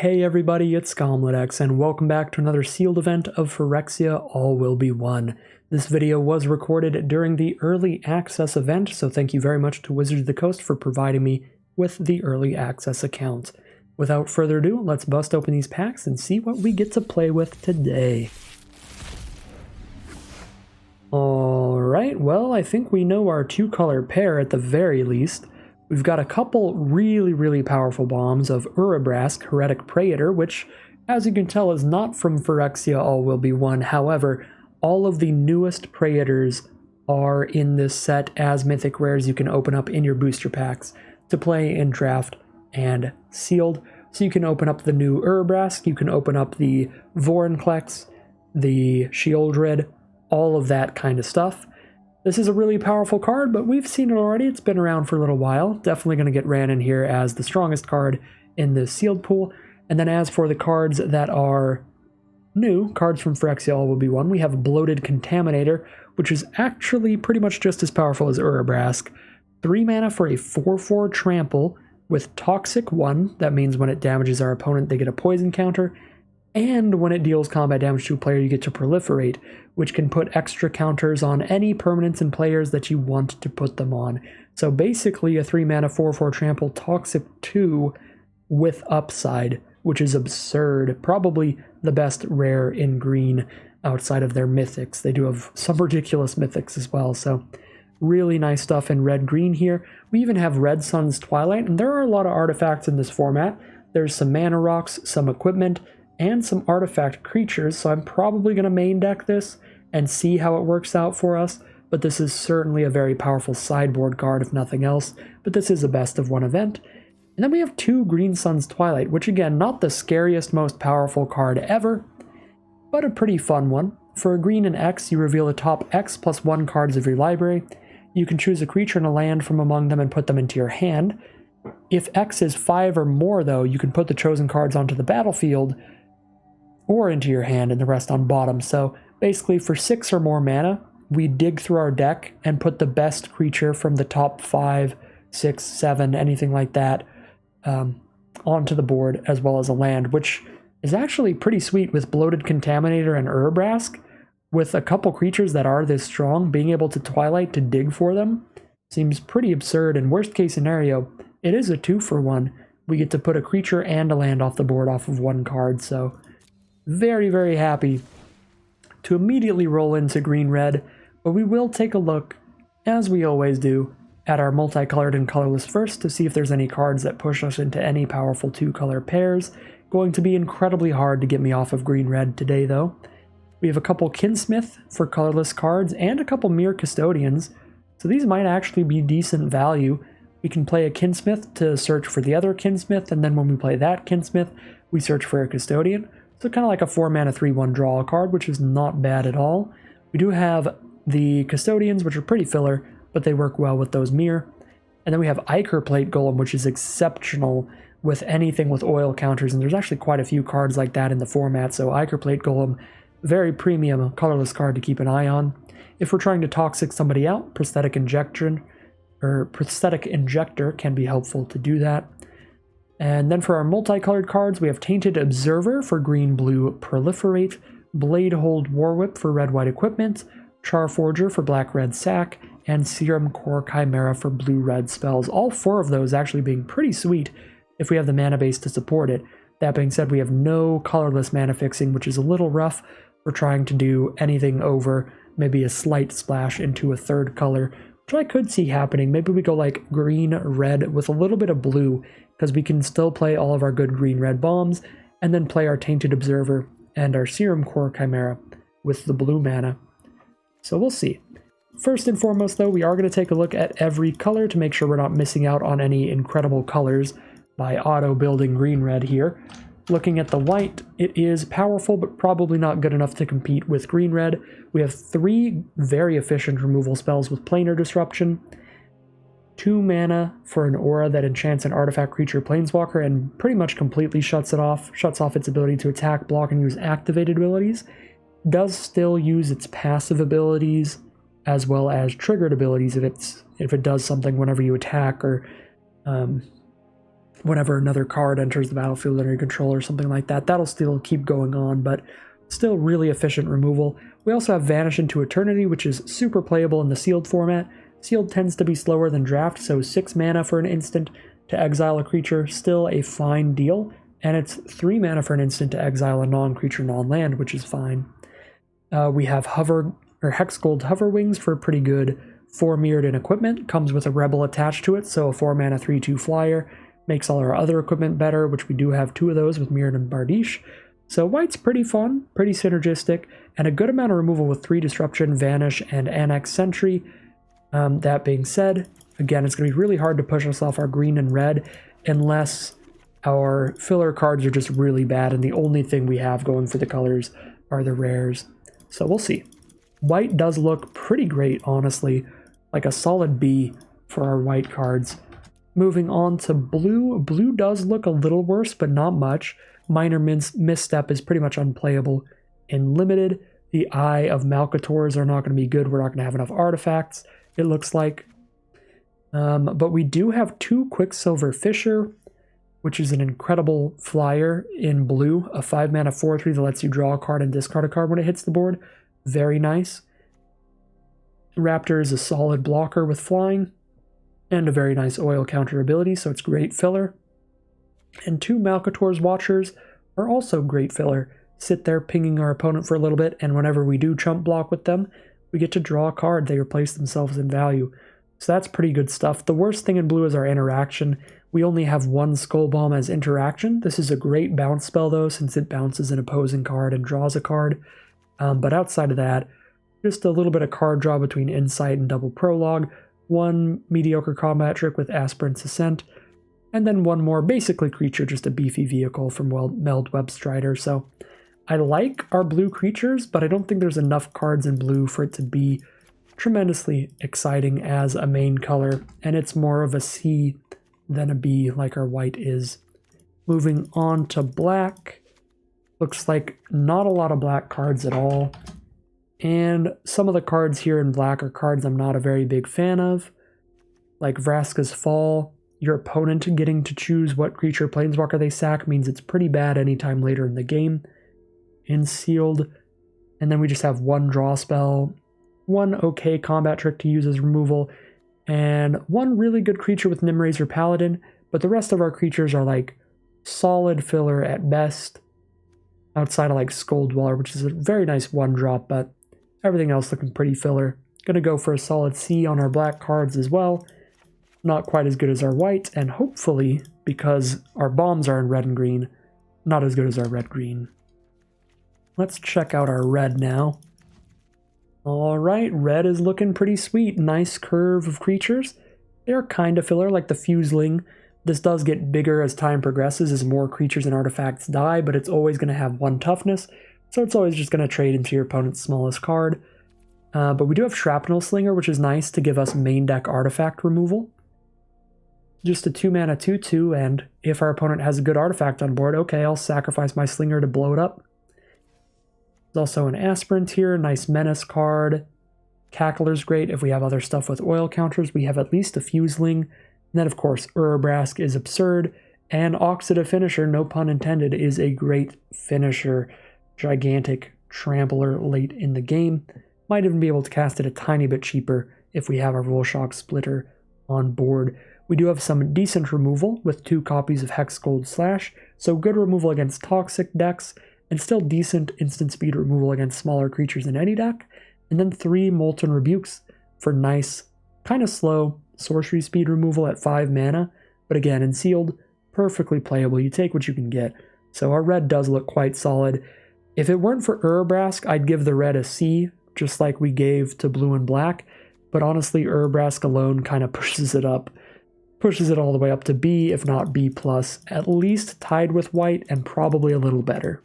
Hey everybody, it's ScomletX, and welcome back to another sealed event of Phyrexia All Will Be One. This video was recorded during the early access event, so thank you very much to Wizards of the Coast for providing me with the early access account. Without further ado, let's bust open these packs and see what we get to play with today. Alright, well, I think we know our two-color pair at the very least. We've got a couple really powerful bombs of Urabrask, Heretic Praetor, which, as you can tell, is not from Phyrexia All Will Be One. However, all of the newest Praetors are in this set as mythic rares you can open up in your booster packs to play in draft and sealed. So you can open up the new Urabrask, you can open up the Vorinclex, the Shieldred, all of that kind of stuff. This is a really powerful card, but we've seen it already. It's been around for a little while. Definitely going to get ran in here as the strongest card in the sealed pool. And then as for the cards that are new, cards from Phyrexia All Will Be One, we have Bloated Contaminator, which is actually pretty much just as powerful as Urabrask. 3 mana for a 4/4 trample with Toxic 1. That means when it damages our opponent, they get a poison counter. And when it deals combat damage to a player, you get to Proliferate, which can put extra counters on any permanents and players that you want to put them on. So basically a 3 mana 4/4 trample Toxic 2 with upside, which is absurd. Probably the best rare in green outside of their mythics. They do have some ridiculous mythics as well, so really nice stuff in red-green here. We even have Red Sun's Twilight, and there are a lot of artifacts in this format. There's some mana rocks, some equipment, and some artifact creatures, so I'm probably going to main deck this and see how it works out for us, but this is certainly a very powerful sideboard card if nothing else, but this is a best of one event. And then we have 2 Green Sun's Twilight, which again, not the scariest, most powerful card ever, but a pretty fun one. For a green and X, you reveal the top X plus 1 cards of your library. You can choose a creature and a land from among them and put them into your hand. If X is 5 or more though, you can put the chosen cards onto the battlefield or into your hand and the rest on bottom. So basically for 6 or more mana, we dig through our deck and put the best creature from the top 5, 6, 7, anything like that, onto the board, as well as a land, which is actually pretty sweet with Bloated Contaminator and Urabrask. With a couple creatures that are this strong, being able to Twilight to dig for them seems pretty absurd. In worst case scenario, it is a 2-for-1. We get to put a creature and a land off the board off of 1 card, so very happy to immediately roll into green-red, but we will take a look, as we always do, at our multicolored and colorless first to see if there's any cards that push us into any powerful 2-color pairs. Going to be incredibly hard to get me off of green-red today, though. We have a couple Kinsmith for colorless cards and a couple Mere Custodians, so these might actually be decent value. We can play a Kinsmith to search for the other Kinsmith, and then when we play that Kinsmith, we search for a Custodian. So kind of like a 4 mana 3/1 draw a card, which is not bad at all. We do have the Custodians, which are pretty filler, but they work well with those Mirror. And then we have Ichor Plate Golem, which is exceptional with anything with oil counters, and there's actually quite a few cards like that in the format, so Ichor Plate Golem, very premium colorless card to keep an eye on. If we're trying to Toxic somebody out, Prosthetic Injection or Prosthetic Injector can be helpful to do that. And then for our multicolored cards, we have Tainted Observer for green-blue Proliferate, Bladehold Warwhip for red-white equipment, Charforger for black-red sack, and Serum Core Chimera for blue-red spells. All 4 of those actually being pretty sweet if we have the mana base to support it. That being said, we have no colorless mana fixing, which is a little rough for trying to do anything over maybe a slight splash into a 3rd color, which I could see happening. Maybe we go like green-red with a little bit of blue, because we can still play all of our good green-red bombs, and then play our Tainted Observer and our Serum Core Chimera with the blue mana. So we'll see. First and foremost, though, we are going to take a look at every color to make sure we're not missing out on any incredible colors by auto-building green-red here. Looking at the white, it is powerful, but probably not good enough to compete with green-red. We have 3 very efficient removal spells with Planar Disruption, 2 mana for an aura that enchants an artifact creature planeswalker and pretty much completely shuts off its ability to attack, block, and use activated abilities. Does still use its passive abilities as well as triggered abilities if it does something whenever you attack or whenever another card enters the battlefield under your control or something like that. That'll still keep going on, but still really efficient removal. We also have Vanish into Eternity, which is super playable in the sealed format. Sealed tends to be slower than draft, so 6 mana for an instant to exile a creature, still a fine deal. And it's 3 mana for an instant to exile a non-creature, non-land, which is fine. We have Hexgold Hover Wings for pretty good 4 mirrored in equipment. Comes with a Rebel attached to it, so a 4 mana 3/2 flyer. Makes all our other equipment better, which we do have 2 of those with Mirrored and Bardiche. So white's pretty fun, pretty synergistic, and a good amount of removal with 3 Disruption, Vanish, and Annex Sentry. That being said, again, it's going to be really hard to push us off our green and red unless our filler cards are just really bad, and the only thing we have going for the colors are the rares. So we'll see. White does look pretty great, honestly, like a solid B for our white cards. Moving on to blue. Blue does look a little worse, but not much. Minor Misstep is pretty much unplayable in limited. The Eye of Malcators are not going to be good. We're not going to have enough artifacts, it looks like. But we do have 2 Quicksilver Fisher, which is an incredible flyer in blue. A 5 mana 4/3 that lets you draw a card and discard a card when it hits the board. Very nice. Raptor is a solid blocker with flying and a very nice oil counter ability, so it's great filler. And 2 Malcator's Watchers are also great filler. Sit there pinging our opponent for a little bit, and whenever we do chump block with them, we get to draw a card. They replace themselves in value. So that's pretty good stuff. The worst thing in blue is our interaction. We only have 1 Skull Bomb as interaction. This is a great bounce spell, though, since it bounces an opposing card and draws a card. But outside of that, just a little bit of card draw between Insight and Double Prologue, 1 mediocre combat trick with Aspirant's Ascent, and then 1 more basically creature, just a beefy vehicle from Meld Web Strider. So I like our blue creatures, but I don't think there's enough cards in blue for it to be tremendously exciting as a main color, and it's more of a C than a B like our white is. Moving on to black. Looks like not a lot of black cards at all. And some of the cards here in black are cards I'm not a very big fan of, like Vraska's Fall. Your opponent getting to choose what creature planeswalker they sack means it's pretty bad anytime later in the game. In sealed. And then we just have 1 draw spell, 1 okay combat trick to use as removal, and 1 really good creature with Nimrazer Paladin, but the rest of our creatures are like solid filler at best, outside of like Skull Dweller, which is a very nice 1-drop, but everything else looking pretty filler. Gonna go for a solid C on our black cards as well. Not quite as good as our white, and hopefully, because our bombs are in red and green, not as good as our red-green. Let's check out our red now. Alright, red is looking pretty sweet. Nice curve of creatures. They're kind of filler, like the Fuseling. This does get bigger as time progresses, as more creatures and artifacts die, but it's always going to have 1 toughness, so it's always just going to trade into your opponent's smallest card. But we do have Shrapnel Slinger, which is nice to give us main deck artifact removal. Just a 2 mana 2/2, and if our opponent has a good artifact on board, okay, I'll sacrifice my Slinger to blow it up. There's also an Aspirant here, nice Menace card. Cackler's great if we have other stuff with oil counters. We have at least a Fuseling. And then, of course, Urabrask is absurd. And Oxida Finisher, no pun intended, is a great finisher. Gigantic trampler late in the game. Might even be able to cast it a tiny bit cheaper if we have our Volshock Splitter on board. We do have some decent removal with 2 copies of Hexgold Slash, so good removal against toxic decks, and still decent instant speed removal against smaller creatures in any deck. And then 3 Molten Rebukes for nice, kind of slow sorcery speed removal at 5 mana, but again, in sealed, perfectly playable. You take what you can get. So our red does look quite solid. If it weren't for Urabrask, I'd give the red a C, just like we gave to blue and black, but honestly, Urabrask alone kind of pushes it up. Pushes it all the way up to B, if not B+, at least tied with white and probably a little better.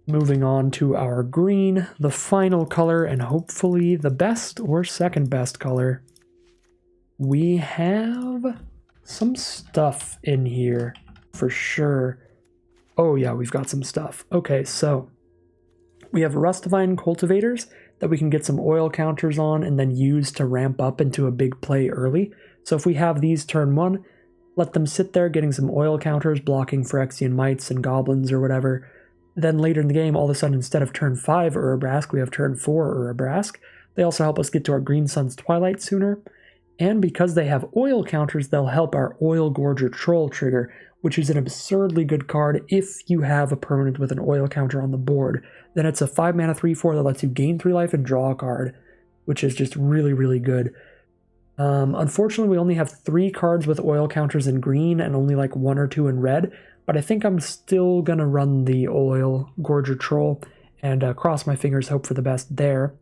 Moving on to our green, the final color, and hopefully the best or second best color. We have some stuff in here, for sure. Oh yeah, we've got some stuff. Okay, so we have Rustivine Cultivators that we can get some oil counters on and then use to ramp up into a big play early. So if we have these turn 1, let them sit there getting some oil counters, blocking Phyrexian mites and goblins or whatever. Then later in the game, all of a sudden, instead of turn 5 Urabrask, we have turn 4 Urabrask. They also help us get to our Green Sun's Twilight sooner. And because they have oil counters, they'll help our Oil Gorger Troll trigger, which is an absurdly good card if you have a permanent with an oil counter on the board. Then it's a 5 mana 3/4 that lets you gain 3 life and draw a card, which is just really, really good. Unfortunately, we only have 3 cards with oil counters in green and only like 1 or 2 in red, but I think I'm still going to run the Oil Gorger Troll and cross my fingers, hope for the best there.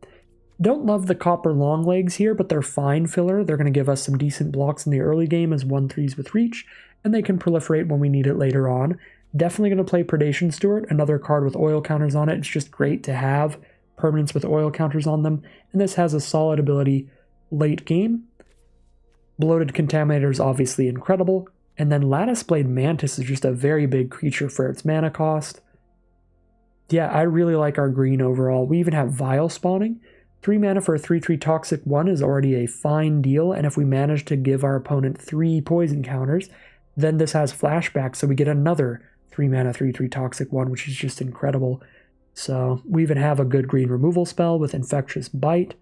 Don't love the copper long legs here, but they're fine filler. They're going to give us some decent blocks in the early game as 1/3s with reach, and they can proliferate when we need it later on. Definitely going to play Predation Steward, another card with oil counters on it. It's just great to have permanents with oil counters on them, and this has a solid ability late game. Bloated Contaminator is obviously incredible, and then Lattice Blade Mantis is just a very big creature for its mana cost. Yeah, I really like our green overall. We even have Vile spawning. 3 mana for a 3/3 Toxic 1 is already a fine deal, and if we manage to give our opponent 3 poison counters, then this has flashback, so we get another 3 mana 3/3 Toxic 1, which is just incredible. So we even have a good green removal spell with Infectious Bite,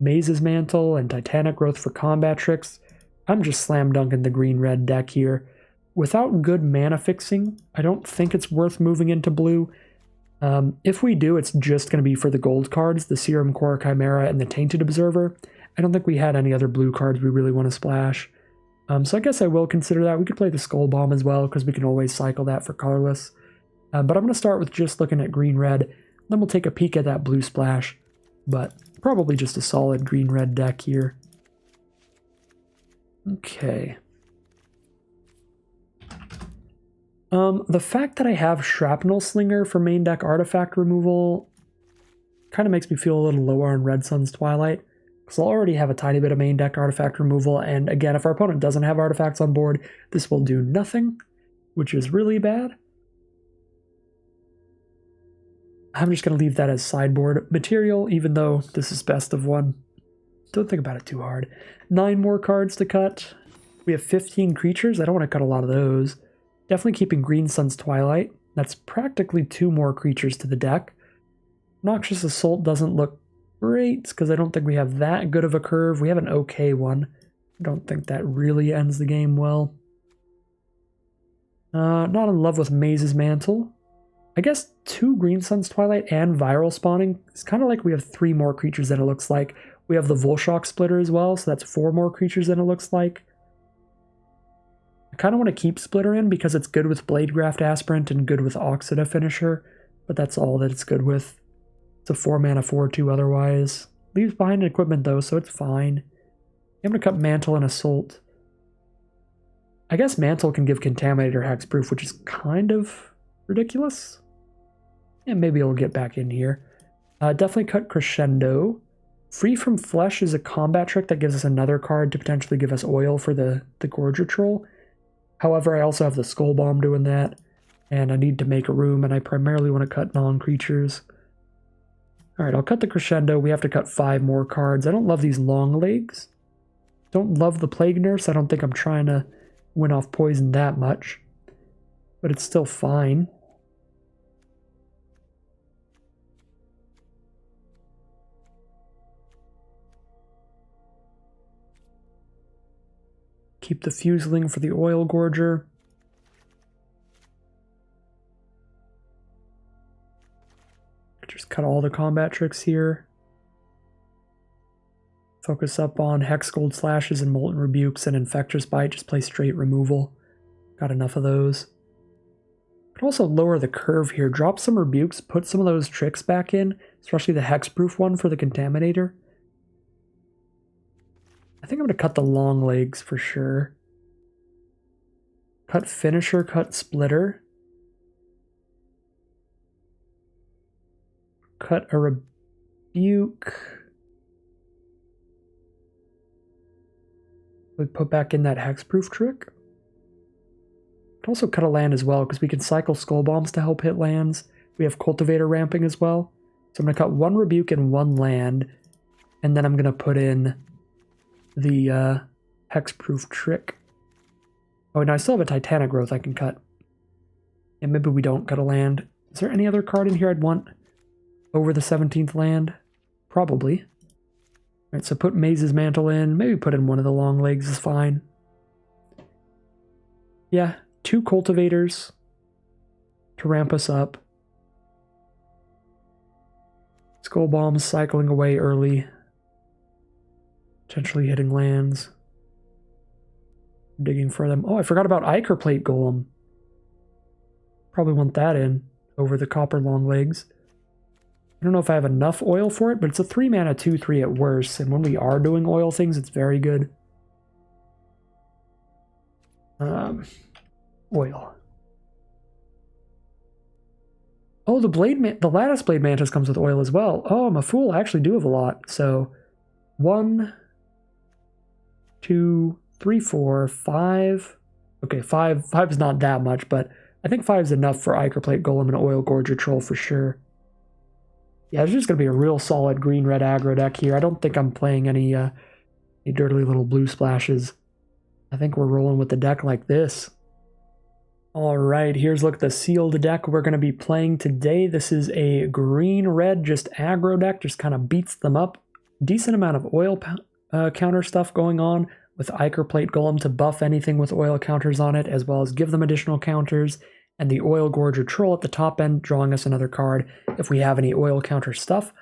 Maze's Mantle, and Titanic Growth for combat tricks. I'm just slam dunking the green-red deck here. Without good mana fixing, I don't think it's worth moving into blue. If we do, it's just going to be for the gold cards, the Serum Core Chimera and the Tainted Observer. I don't think we had any other blue cards we really want to splash. So I guess I will consider that. We could play the Skull Bomb as well, because we can always cycle that for colorless. But I'm going to start with just looking at green-red. Then we'll take a peek at that blue splash. But probably just a solid green-red deck here. Okay. The fact that I have Shrapnel Slinger for main deck artifact removal kind of makes me feel a little lower on Red Sun's Twilight, because I'll already have a tiny bit of main deck artifact removal, and again, if our opponent doesn't have artifacts on board, this will do nothing, which is really bad. I'm just going to leave that as sideboard material, even though this is best of 1. Don't think about it too hard. 9 more cards to cut. We have 15 creatures. I don't want to cut a lot of those. Definitely keeping Green Sun's Twilight. That's practically 2 more creatures to the deck. Noxious Assault doesn't look great, because I don't think we have that good of a curve. We have an okay one. I don't think that really ends the game well. Not in love with Maze's Mantle. I guess 2 Green Sun's Twilight and Viral Spawning. It's kind of like we have 3 more creatures than it looks like. We have the Volshock Splitter as well, so that's 4 more creatures than it looks like. I kind of want to keep Splitter in because it's good with Bladegraft Aspirant and good with Oxida Finisher, but that's all that it's good with. It's a 4 mana 4/2 otherwise. Leaves behind equipment though, so it's fine. I'm going to cut Mantle and Assault. I guess Mantle can give Contaminator Hexproof, which is kind of ridiculous. And maybe it'll get back in here. Definitely cut Crescendo. Free from Flesh is a combat trick that gives us another card to potentially give us oil for the Gorger Troll. However, I also have the Skull Bomb doing that, and I need to make a room, and I primarily want to cut non-creatures. Alright, I'll cut the Crescendo. We have to cut 5 more cards. I don't love these long legs. Don't love the Plague Nurse. I don't think I'm trying to win off poison that much, but it's still fine. Keep the Fuseling for the Oil Gorger. Just cut all the combat tricks here. Focus up on Hex Gold Slashes and Molten Rebukes and Infectious Bite. Just play straight removal. Got enough of those. Could also lower the curve here. Drop some Rebukes, put some of those tricks back in, especially the Hexproof one for the Contaminator. I think I'm going to cut the long legs for sure. Cut Finisher, cut Splitter. Cut a Rebuke. We put back in that Hexproof trick. Could also cut a land as well, because we can cycle Skull Bombs to help hit lands. We have Cultivator ramping as well. So I'm going to cut 1 Rebuke and 1 land, and then I'm going to put in the Hexproof trick. Oh, and I still have a Titanic growth I can cut. And maybe we don't cut a land. Is there any other card in here I'd want over the 17th land? Probably. Alright, so put Maze's Mantle in. Maybe put in one of the long legs is fine. Yeah, 2 cultivators to ramp us up. Skull Bombs cycling away early. Potentially hitting lands. Digging for them. Oh, I forgot about Ichor Plate Golem. Probably want that in over the copper long legs. I don't know if I have enough oil for it, but it's a 3 mana 2/3 at worst, and when we are doing oil things, it's very good. Oil. Oh, the Lattice Blade Mantis comes with oil as well. Oh, I'm a fool. I actually do have a lot. So, 1, 2, 3, 4, 5. Okay, 5 is not that much, but I think 5 is enough for Ichor Plate Golem and Oil Gorger Troll for sure. Yeah, it's just going to be a real solid green-red aggro deck here. I don't think I'm playing any dirty little blue splashes. I think we're rolling with the deck like this. Alright, here's look at the sealed deck we're going to be playing today. This is a green-red just aggro deck, just kind of beats them up. Decent amount of oil counter stuff going on with Ichor Plate Golem to buff anything with oil counters on it, as well as give them additional counters, and the Oil Gorger Troll at the top end, drawing us another card if we have any oil counter stuff.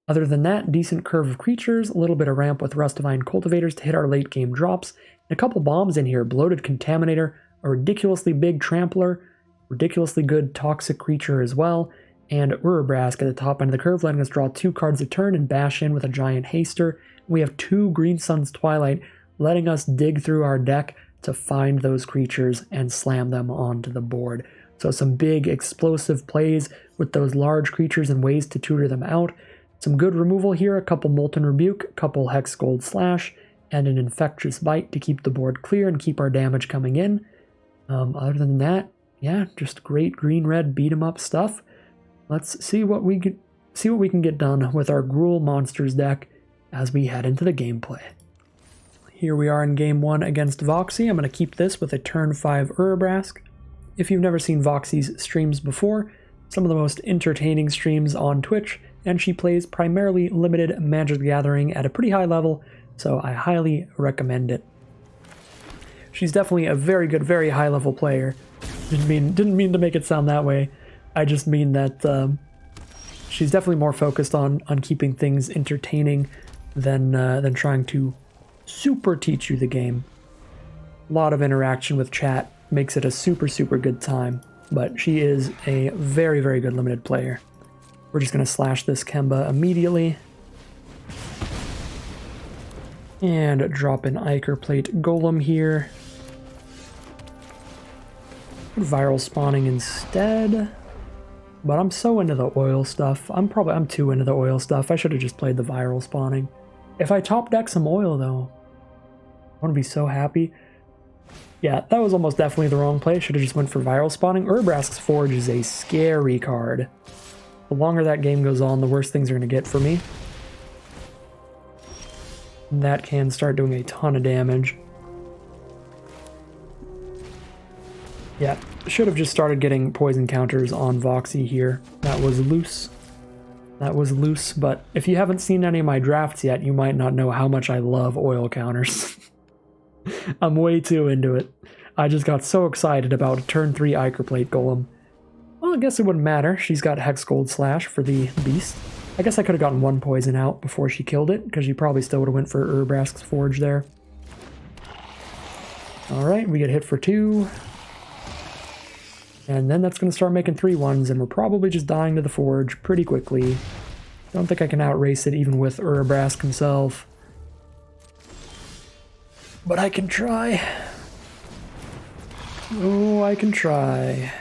Other than that, decent curve of creatures, a little bit of ramp with Rustivine Cultivators to hit our late game drops, and a couple bombs in here, Bloated Contaminator, a ridiculously big Trampler, ridiculously good Toxic Creature as well, and Urabrask at the top end of the curve, letting us draw 2 cards a turn and bash in with a Giant Haster. We have 2 Green Sun's Twilight, letting us dig through our deck to find those creatures and slam them onto the board. So some big explosive plays with those large creatures and ways to tutor them out. Some good removal here, a couple Molten Rebuke, a couple Hex Gold Slash, and an Infectious Bite to keep the board clear and keep our damage coming in. Other than that, yeah, just great green-red beat-em-up stuff. Let's see what we can get done with our Gruul Monsters deck as we head into the gameplay. Here we are in Game 1 against Voxy. I'm going to keep this with a turn 5 Urabrask. If you've never seen Voxy's streams before, some of the most entertaining streams on Twitch, and she plays primarily limited Magic the Gathering at a pretty high level, so I highly recommend it. She's definitely a very good, very high level player. Didn't mean to make it sound that way. I just mean that she's definitely more focused on keeping things entertaining than trying to super teach you the game. A lot of interaction with chat makes it a super good time, but she is a very good limited player. We're just going to slash this Kemba immediately. And drop an Ichor Plate Golem here. Viral Spawning instead. But I'm so into the oil stuff. I'm too into the oil stuff. I should have just played the Viral Spawning. If I top deck some oil though, I want to be so happy. Yeah, that was almost definitely the wrong play. Should have just went for Viral Spawning. Urabrask's Forge is a scary card. The longer that game goes on, the worse things are going to get for me. And that can start doing a ton of damage. Yeah, should have just started getting poison counters on Voxy here. That was loose. That was loose, but if you haven't seen any of my drafts yet, you might not know how much I love oil counters. I'm way too into it. I just got so excited about turn 3 Ichor Plate Golem. Well, I guess it wouldn't matter. She's got Hex Gold Slash for the beast. I guess I could have gotten 1 poison out before she killed it, because she probably still would have went for Urabrask's Forge there. Alright, we get hit for 2. And then that's going to start making 3/1s, and we're probably just dying to the Forge pretty quickly. Don't think I can outrace it even with Urabrask himself. But I can try. Oh, I can try.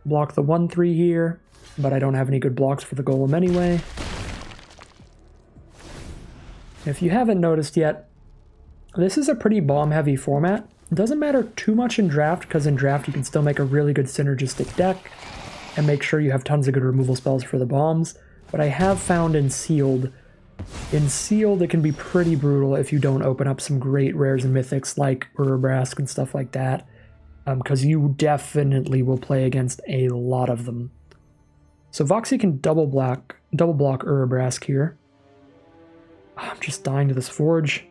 Block the 1/3 here, but I don't have any good blocks for the Golem anyway. If you haven't noticed yet, this is a pretty bomb-heavy format. It doesn't matter too much in draft, because in draft you can still make a really good synergistic deck and make sure you have tons of good removal spells for the bombs. But I have found in Sealed it can be pretty brutal if you don't open up some great rares and mythics like Urabrask and stuff like that. because you definitely will play against a lot of them. So Voxy can double block Urabrask here. I'm just dying to this Forge.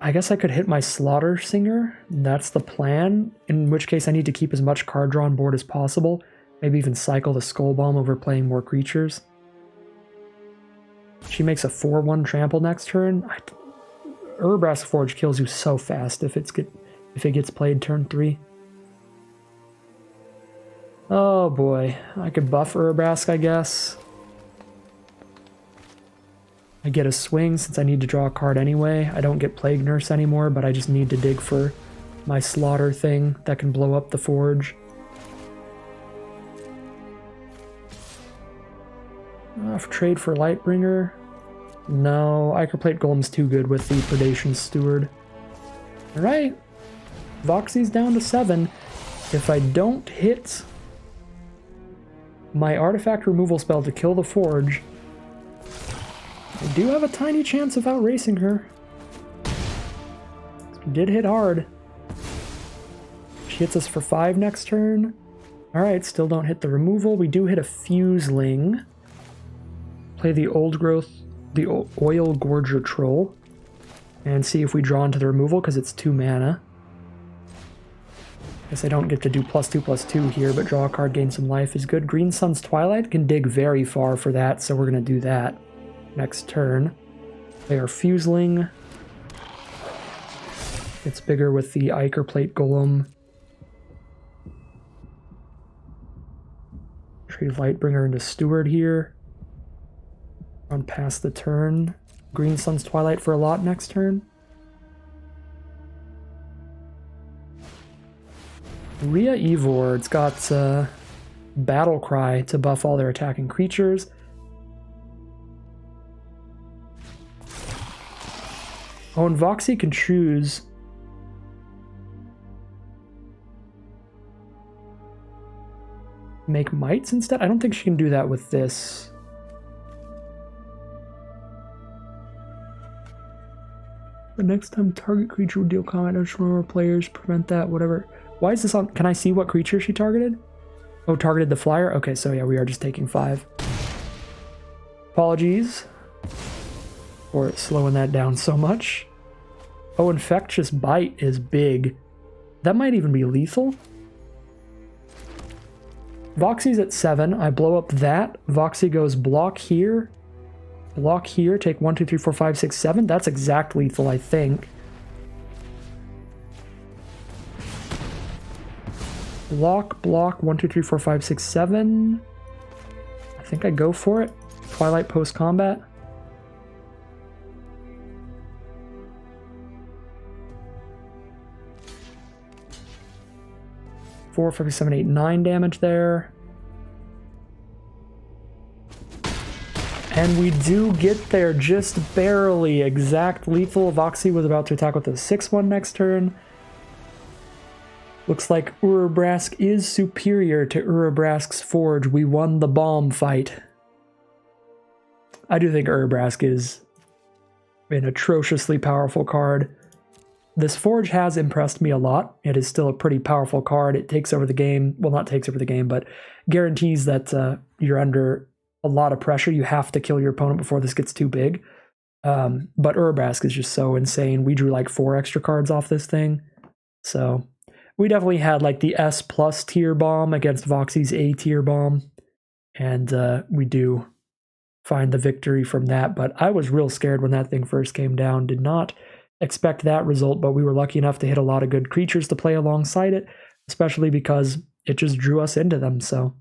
I guess I could hit my Slaughter Singer. That's the plan, in which case I need to keep as much card draw on board as possible. Maybe even cycle the Skull Bomb over playing more creatures. She makes a 4-1 trample next turn. Urabrask Forge kills you so fast if it gets played turn 3. Oh boy, I could buff Urabrask, I guess. I get a swing since I need to draw a card anyway. I don't get Plague Nurse anymore, but I just need to dig for my Slaughter thing that can blow up the Forge. Trade for Lightbringer. No, Ichorplate Golem's too good with the Predation Steward. Alright, Voxy's down to 7. If I don't hit my artifact removal spell to kill the Forge, I do have a tiny chance of outracing her. She did hit hard. She hits us for 5 next turn. Alright, still don't hit the removal. We do hit a Fuseling. Play the Old Growth, the Oil Gorger Troll, and see if we draw into the removal because it's 2 mana. Guess I don't get to do +2/+2 here, but draw a card, gain some life is good. Green Sun's Twilight can dig very far for that, so we're going to do that next turn. Play our Fuseling. It's bigger with the Ichorplate Golem. Trade Lightbringer into Steward here. Run past the turn. Green Sun's Twilight for a lot next turn. Rhea Evor, it's got Battle Cry to buff all their attacking creatures. Oh, and Voxy can choose make mites instead? I don't think she can do that with this. The next time target creature would deal combat damage to more players, prevent that, whatever. Why is this on? Can I see what creature she targeted? Oh, targeted the flyer? Okay, so yeah, we are just taking 5. Apologies for slowing that down so much. Oh, Infectious Bite is big. That might even be lethal. Voxy's at 7. I blow up that. Voxy goes block here. Block here, take 1, 2, 3, 4, 5, 6, 7. That's exact lethal, I think. Block, 1, 2, 3, 4, 5, 6, 7. I think I go for it. Twilight post-combat. Four, 5, 6, 7, 8, 9 damage there. And we do get there just barely. Exact lethal. Voxy was about to attack with a 6-1 next turn. Looks like Urabrask is superior to Urabrask's Forge. We won the bomb fight. I do think Urabrask is an atrociously powerful card. This Forge has impressed me a lot. It is still a pretty powerful card. It takes over the game. Well, not takes over the game, but guarantees that you're under a lot of pressure. You have to kill your opponent before this gets too big. But Urabrask is just so insane. We drew like 4 extra cards off this thing. So we definitely had like the S+ tier bomb against Voxy's A tier bomb. And we do find the victory from that. But I was real scared when that thing first came down. Did not expect that result, but we were lucky enough to hit a lot of good creatures to play alongside it, especially because it just drew us into them. So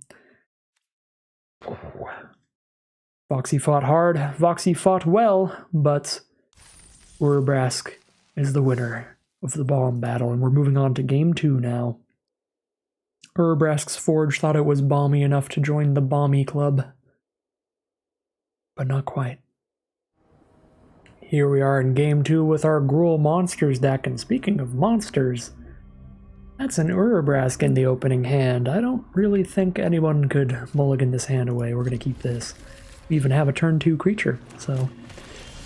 Voxy fought hard, Voxy fought well, but Urabrask is the winner of the bomb battle, and we're moving on to game 2 now. Urabrask's Forge thought it was balmy enough to join the Bomby Club, but not quite. Here we are in game 2 with our Gruul Monsters deck, and speaking of monsters, that's an Urabrask in the opening hand. I don't really think anyone could mulligan this hand away. We're going to keep this. We even have a turn 2 creature, so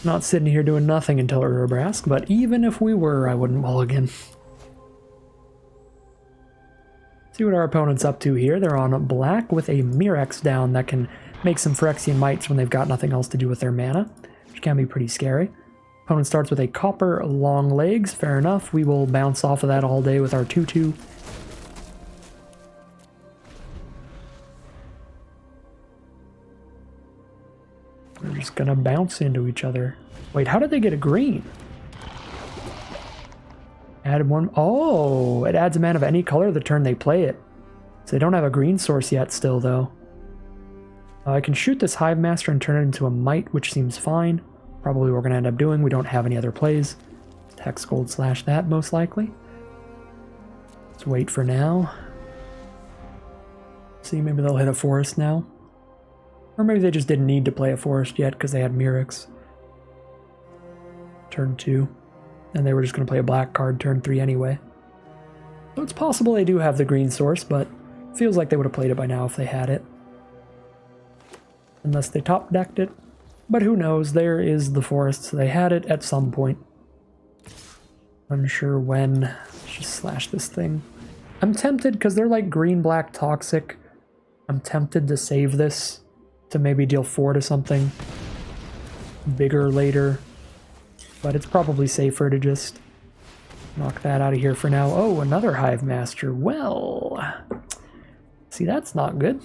not sitting here doing nothing until Urabrask, but even if we were, I wouldn't mulligan. See what our opponent's up to here. They're on black with a Mirex down that can make some Phyrexian mites when they've got nothing else to do with their mana, which can be pretty scary. Opponent starts with a copper long legs. Fair enough. We will bounce off of that all day with our 2/2. We're just gonna bounce into each other. Wait, how did they get a green? Added one. Oh, it adds a mana of any color the turn they play it. So they don't have a green source yet still, though. I can shoot this Hive Master and turn it into a Mite, which seems fine. Probably what we're going to end up doing. We don't have any other plays. Hex Gold slash that, most likely. Let's wait for now. See, maybe they'll hit a forest now. Or maybe they just didn't need to play a forest yet because they had Mirex. Turn 2. And they were just going to play a black card turn 3 anyway. So it's possible they do have the green source, but feels like they would have played it by now if they had it. Unless they top decked it. But who knows, there is the forest, so they had it at some point. Unsure when. Let's just slash this thing. I'm tempted, because they're like green-black toxic. I'm tempted to save this to maybe deal 4 to something bigger later. But it's probably safer to just knock that out of here for now. Oh, another Hive Master. Well, see, that's not good.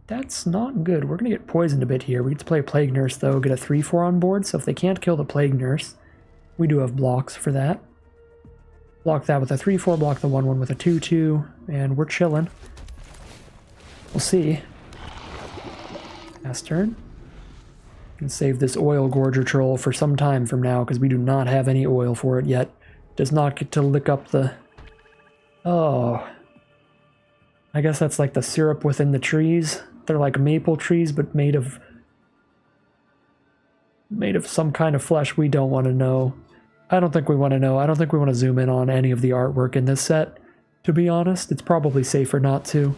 That's not good. We're going to get poisoned a bit here. We get to play Plague Nurse, though, get a 3/4 on board, so if they can't kill the Plague Nurse, we do have blocks for that. Block that with a 3/4, block the 1/1 with a 2/2, and we're chilling. We'll see. Last turn. Can save this Oil Gorger Troll for some time from now, because we do not have any oil for it yet. Does not get to lick up the... Oh. I guess that's like the syrup within the trees. They're like maple trees, but made of some kind of flesh we don't want to know. I don't think we want to know. I don't think we want to zoom in on any of the artwork in this set, to be honest. It's probably safer not to.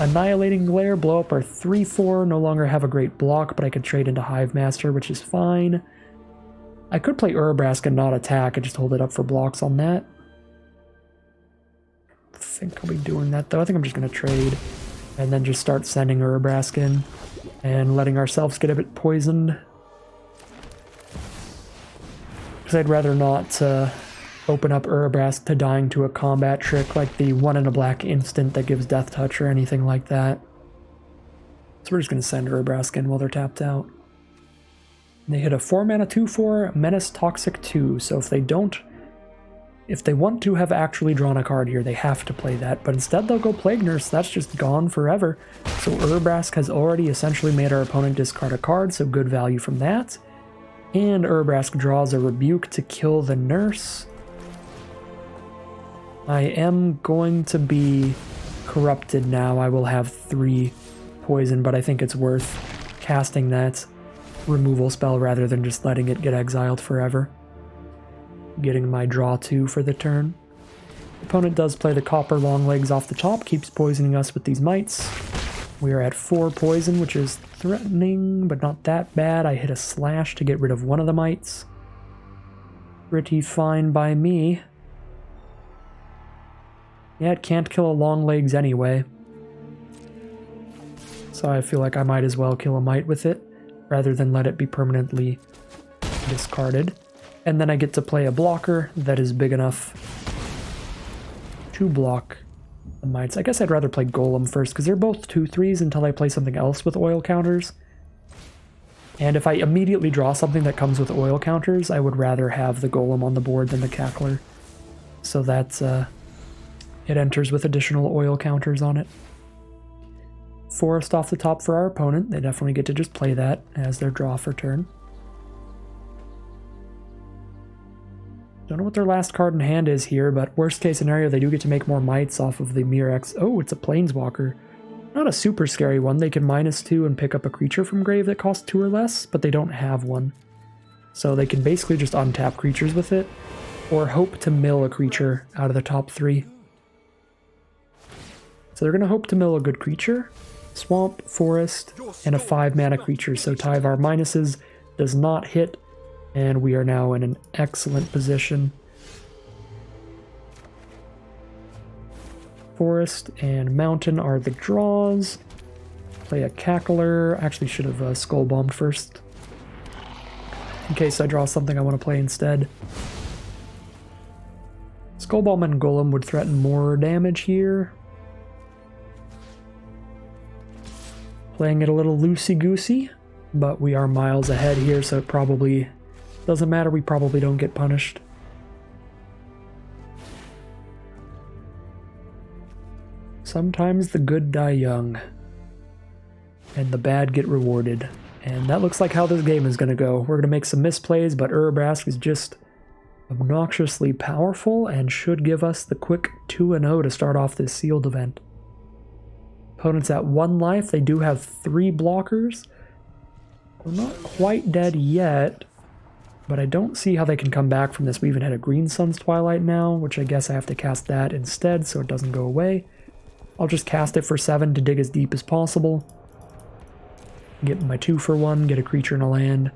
Annihilating Glare, blow up our 3/4, no longer have a great block, but I could trade into Hive Master, which is fine. I could play Urabrask and not attack and just hold it up for blocks on that. I think I'll be doing that, though. I think I'm just going to trade and then just start sending Urabrask in and letting ourselves get a bit poisoned. Because I'd rather not open up Urabrask to dying to a combat trick like the 1 in a black instant that gives Death Touch or anything like that. So we're just going to send Urabrask in while they're tapped out. And they hit a 4-mana 2/4 Menace Toxic 2, so if they want to have actually drawn a card here, they have to play that, but instead they'll go Plague Nurse. That's just gone forever. So Urabrask has already essentially made our opponent discard a card, so good value from that. And Urabrask draws a Rebuke to kill the Nurse. I am going to be corrupted now. I will have 3 poison, but I think it's worth casting that removal spell rather than just letting it get exiled forever. Getting my draw 2 for the turn. Opponent does play the copper long legs off the top, keeps poisoning us with these mites. We are at 4 poison, which is threatening, but not that bad. I hit a slash to get rid of one of the mites. Pretty fine by me. Yeah, it can't kill a long legs anyway. So I feel like I might as well kill a mite with it, rather than let it be permanently discarded. And then I get to play a blocker that is big enough to block the mites. I guess I'd rather play Golem first, because they're both 2/3s until I play something else with oil counters. And if I immediately draw something that comes with oil counters, I would rather have the Golem on the board than the Cackler. So that's, it enters with additional oil counters on it. Forest off the top for our opponent. They definitely get to just play that as their draw for turn. Don't know what their last card in hand is here, but worst case scenario, they do get to make more mites off of the Mirex. Oh, it's a Planeswalker. Not a super scary one. They can -2 and pick up a creature from grave that costs 2 or less, but they don't have one. So they can basically just untap creatures with it, or hope to mill a creature out of the top 3. So they're going to hope to mill a good creature. Swamp, Forest, and a 5-mana creature. So Tyvar minuses does not hit, and we are now in an excellent position. Forest and Mountain are the draws. Play a Cackler. Actually should have Skull Bombed first, in case I draw something I want to play instead. Skull Bomb and Golem would threaten more damage here. Playing it a little loosey-goosey, but we are miles ahead here, so it probably doesn't matter. We probably don't get punished. Sometimes the good die young, and the bad get rewarded. And that looks like how this game is going to go. We're going to make some misplays, but Urabrask is just obnoxiously powerful and should give us the quick 2-0 to start off this sealed event. Opponents at 1 life. They do have 3 blockers. We're not quite dead yet, but I don't see how they can come back from this. We even had a Green Sun's Twilight now, which I guess I have to cast that instead so it doesn't go away. I'll just cast it for 7 to dig as deep as possible. Get my 2 for 1, get a creature and a land.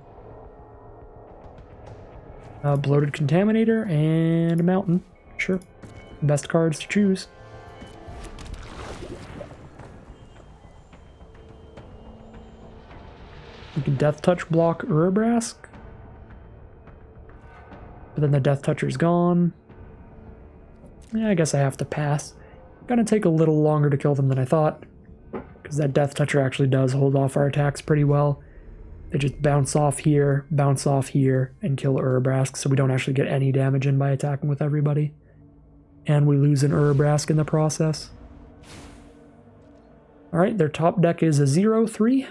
Bloated Contaminator and a Mountain. Sure. Best cards to choose. We can Death Touch block Urabrask. But then the Death Toucher's gone. Yeah, I guess I have to pass. Gonna take a little longer to kill them than I thought, because that Death Toucher actually does hold off our attacks pretty well. They just bounce off here, and kill Urabrask, so we don't actually get any damage in by attacking with everybody. And we lose an Urabrask in the process. Alright, their top deck is a 0-3.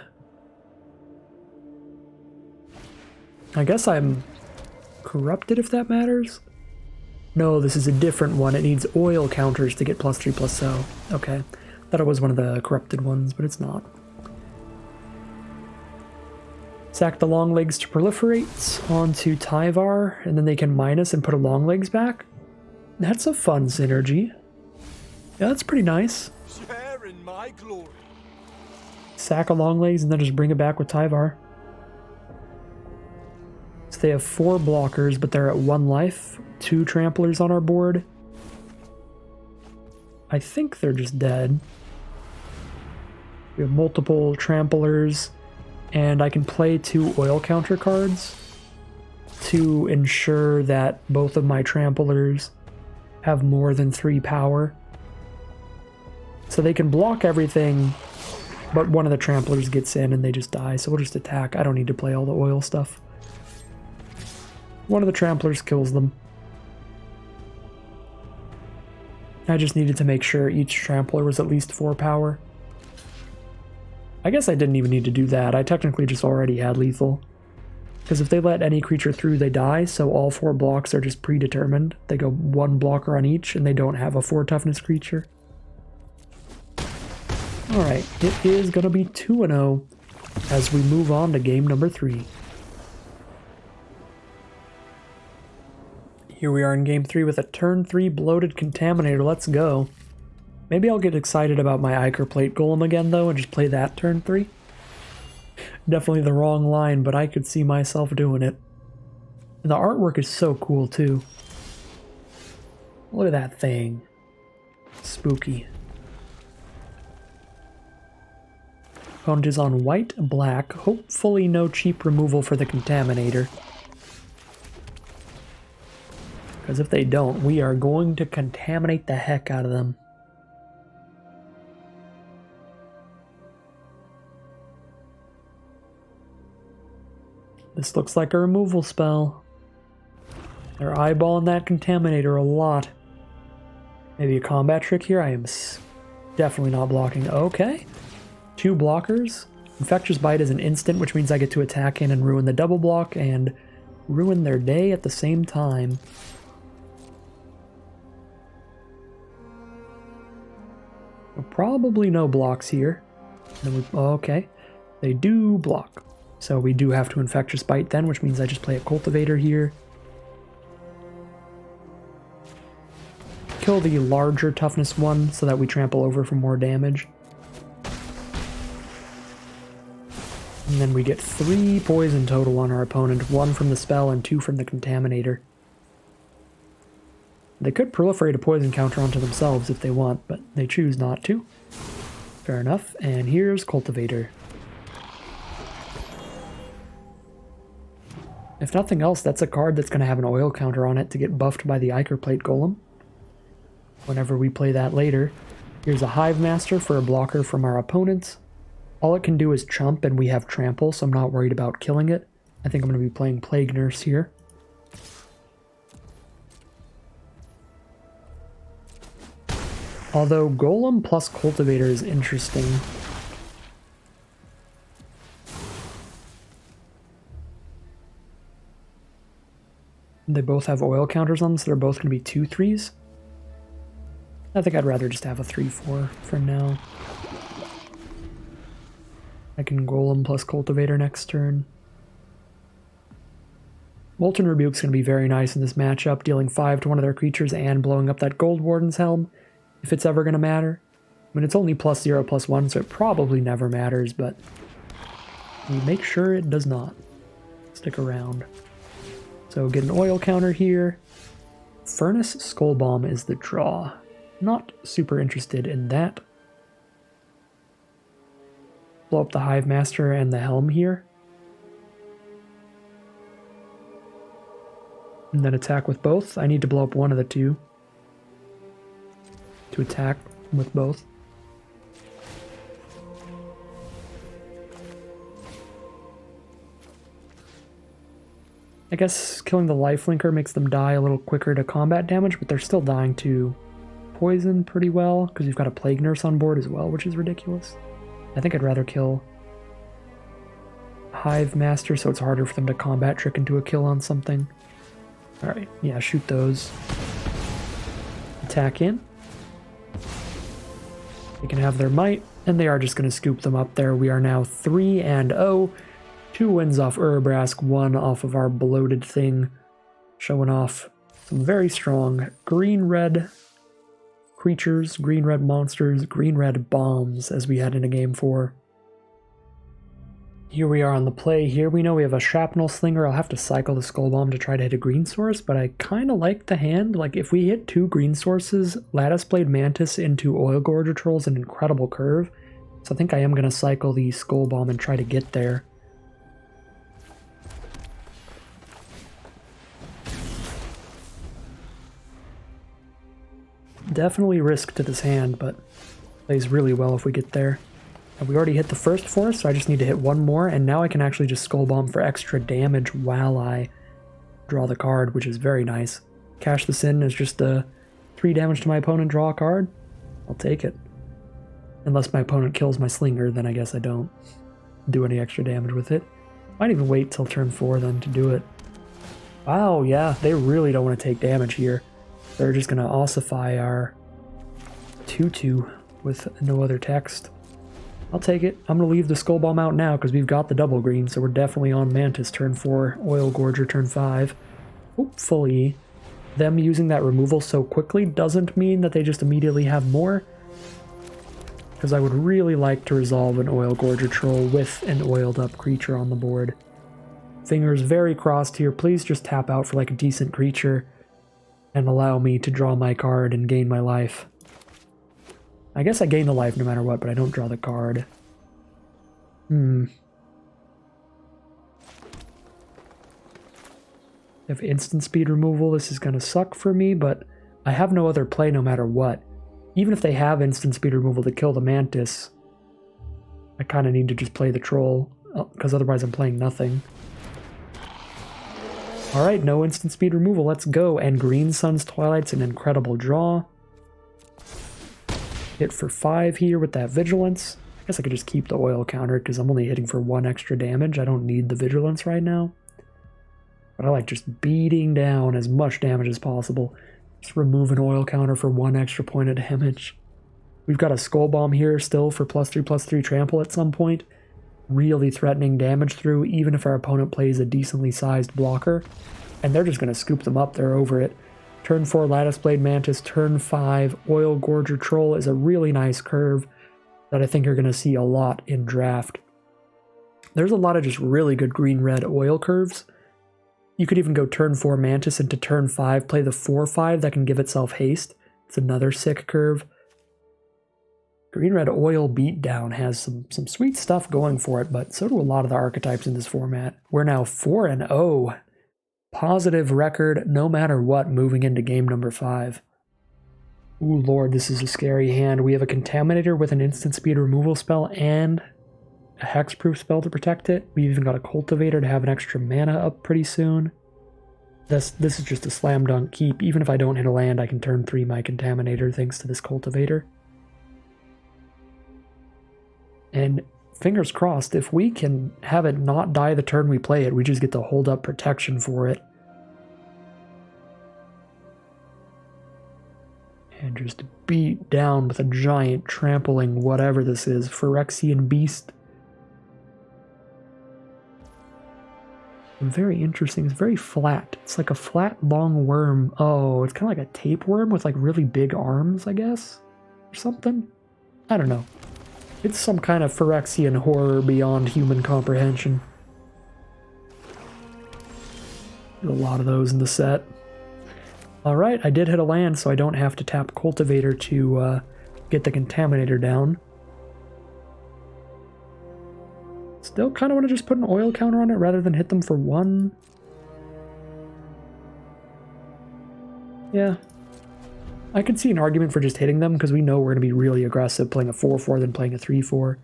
I guess I'm corrupted, if that matters. No, this is a different one. It needs oil counters to get +3/+0. Okay. Thought it was one of the corrupted ones, but it's not. Sack the long legs to proliferate onto Tyvar, and then they can minus and put a long legs back. That's a fun synergy. Yeah, that's pretty nice. Share in my glory. Sack a long legs and then just bring it back with Tyvar. So they have 4 blockers, but they're at 1 life. 2 tramplers on our board. I think they're just dead. We have multiple tramplers, and I can play 2 oil counter cards to ensure that both of my tramplers have more than 3 power. So they can block everything, but one of the tramplers gets in and they just die, so we'll just attack. I don't need to play all the oil stuff. One of the tramplers kills them. I just needed to make sure each trampler was at least 4 power. I guess I didn't even need to do that. I technically just already had lethal. Because if they let any creature through, they die, so all 4 blocks are just predetermined. They go 1 blocker on each, and they don't have a 4 toughness creature. Alright, it is going to be 2-0 as we move on to game number 3. Here we are in game 3 with a turn 3 bloated Contaminator. Let's go. Maybe I'll get excited about my Ichor Plate Golem again, though, and just play that turn 3. Definitely the wrong line, but I could see myself doing it. And the artwork is so cool, too. Look at that thing. Spooky. Opponent is on white, black. Hopefully no cheap removal for the Contaminator. Because if they don't, we are going to contaminate the heck out of them. This looks like a removal spell. They're eyeballing that Contaminator a lot. Maybe a combat trick here? I am definitely not blocking. Okay. 2 blockers. Infectious Bite is an instant, which means I get to attack in and ruin the double block and ruin their day at the same time. Probably no blocks here. Okay. They do block. So we do have to Infectious Bite then, which means I just play a Cultivator here. Kill the larger toughness one so that we trample over for more damage. And then we get 3 poison total on our opponent, 1 from the spell and 2 from the Contaminator. They could proliferate a poison counter onto themselves if they want, but they choose not to. Fair enough. And here's Cultivator. If nothing else, that's a card that's going to have an oil counter on it to get buffed by the Ichor Plate Golem. Whenever we play that later. Here's a Hive Master for a blocker from our opponents. All it can do is chump, and we have Trample, so I'm not worried about killing it. I think I'm going to be playing Plague Nurse here. Although Golem plus Cultivator is interesting. They both have oil counters on them, so they're both going to be 2/3s. I think I'd rather just have a 3/4 for now. I can Golem plus Cultivator next turn. Molten Rebuke's going to be very nice in this matchup, dealing 5 to one of their creatures and blowing up that Gold Warden's Helm, if it's ever going to matter. I mean, it's only +0/+1, so it probably never matters, but we make sure it does not. Stick around. So get an oil counter here. Furnace Skull Bomb is the draw. Not super interested in that. Blow up the Hive Master and the Helm here. And then attack with both. I need to blow up one of the two to attack with both. I guess killing the lifelinker makes them die a little quicker to combat damage, but they're still dying to poison pretty well, because you've got a Plague Nurse on board as well, which is ridiculous. I think I'd rather kill Hive Master, so it's harder for them to combat trick into a kill on something. Alright, yeah, shoot those. Attack in. They can have their might, and they are just going to scoop them up there. We are now 3-0. 2 wins off Urabrask, 1 off of our bloated thing. Showing off some very strong green-red creatures, green-red monsters, green-red bombs as we head into game 4. Here we are on the play. Here we know we have a Shrapnel Slinger. I'll have to cycle the Skull Bomb to try to hit a green source, but I kind of like the hand. Like, if we hit 2 green sources, Lattice Blade Mantis into Oil Gorger Troll is an incredible curve. So I think I am going to cycle the Skull Bomb and try to get there. Definitely risk to this hand, but plays really well if we get there. And we already hit the first force, so I just need to hit one more, and now I can actually just Skull Bomb for extra damage while I draw the card, which is very nice. Cash this in as just 3 damage to my opponent, draw a card. I'll take it. Unless my opponent kills my Slinger, then I guess I don't do any extra damage with it. Might even wait till turn 4 then to do it. Wow, yeah, they really don't want to take damage here. They're just going to ossify our 2/2 with no other text. I'll take it. I'm going to leave the Skull Bomb out now because we've got the double green, so we're definitely on Mantis turn 4, Oil Gorger turn 5. Hopefully, them using that removal so quickly doesn't mean that they just immediately have more, because I would really like to resolve an Oil Gorger Troll with an oiled up creature on the board. Fingers very crossed here. Please just tap out for like a decent creature and allow me to draw my card and gain my life. I guess I gain the life no matter what, but I don't draw the card. If instant speed removal, this is going to suck for me, but I have no other play no matter what. Even if they have instant speed removal to kill the Mantis, I kind of need to just play the Troll, because otherwise I'm playing nothing. Alright, no instant speed removal, let's go. And Green Sun's Twilight's an incredible draw. Hit for 5 here with that Vigilance. I guess I could just keep the oil counter because I'm only hitting for 1 extra damage. I don't need the Vigilance right now. But I like just beating down as much damage as possible. Just remove an oil counter for 1 extra point of damage. We've got a Skull Bomb here still for +3/+3 trample at some point. Really threatening damage through, even if our opponent plays a decently sized blocker. And they're just going to scoop them up, they're over it. Turn 4 Lattice Blade Mantis, turn 5 Oil Gorger Troll is a really nice curve that I think you're going to see a lot in draft. There's a lot of just really good green-red oil curves. You could even go turn 4 Mantis into turn 5, play the 4/5 that can give itself haste. It's another sick curve. Green-red oil beatdown has some sweet stuff going for it, but so do a lot of the archetypes in this format. We're now 4-0. Positive record no matter what moving into game number 5. Ooh, Lord, this is a scary hand. We have a Contaminator with an instant speed removal spell and a hexproof spell to protect it. We've even got a Cultivator to have an extra mana up pretty soon. This is just a slam dunk keep. Even if I don't hit a land, I can turn 3 my Contaminator thanks to this Cultivator. And fingers crossed, if we can have it not die the turn we play it, we just get to hold up protection for it. And just beat down with a giant trampling whatever this is. Phyrexian Beast. Very interesting. It's very flat. It's like a flat, long worm. Oh, it's kind of like a tapeworm with like really big arms, I guess? Or something? I don't know. It's some kind of Phyrexian horror beyond human comprehension. There's a lot of those in the set. Alright, I did hit a land, so I don't have to tap Cultivator to get the Contaminator down. Still kind of want to just put an oil counter on it rather than hit them for 1. Yeah. I could see an argument for just hitting them because we know we're going to be really aggressive playing a 4/4 than playing a 3/4.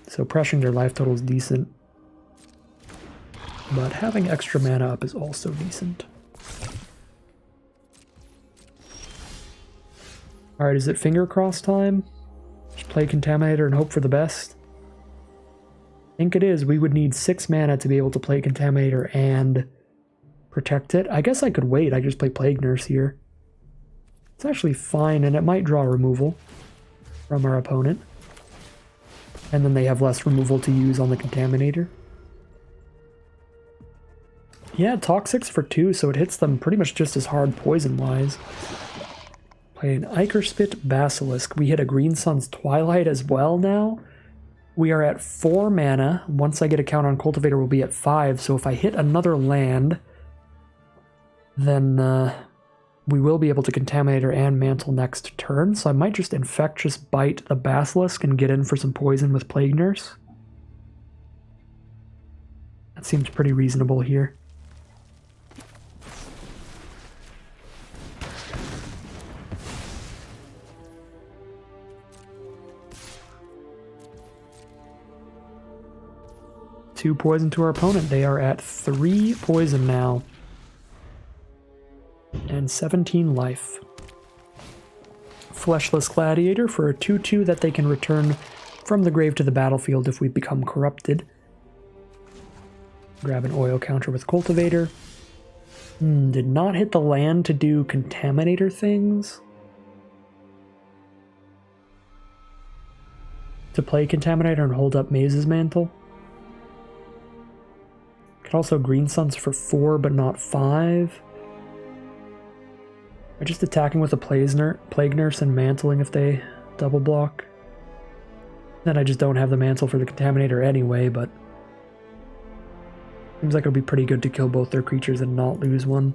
So pressuring their life total is decent. But having extra mana up is also decent. Alright, is it finger cross time? Just play Contaminator and hope for the best? I think it is. We would need 6 mana to be able to play Contaminator and protect it. I guess I could wait. I just play Plague Nurse here. It's actually fine, and it might draw removal from our opponent. And then they have less removal to use on the Contaminator. Yeah, Toxic's for 2, so it hits them pretty much just as hard poison-wise. Play an Ikerspit Basilisk. We hit a Green Sun's Twilight as well now. We are at 4 mana. Once I get a count on Cultivator, we'll be at 5, so if I hit another land, then we will be able to Contaminator and Mantle next turn, so I might just Infectious Bite the Basilisk and get in for some poison with Plague Nurse. That seems pretty reasonable here. Two poison to our opponent. They are at 3 poison now. And 17 life. Fleshless Gladiator for a 2/2 that they can return from the grave to the battlefield if we become corrupted. Grab an oil counter with Cultivator. Did not hit the land to do Contaminator things. To play Contaminator and hold up Maze's Mantle. Could also Green Suns for 4 but not 5. Or just attacking with a Plague Nurse and Mantling if they double block. Then I just don't have the Mantle for the Contaminator anyway, but seems like it'll be pretty good to kill both their creatures and not lose one.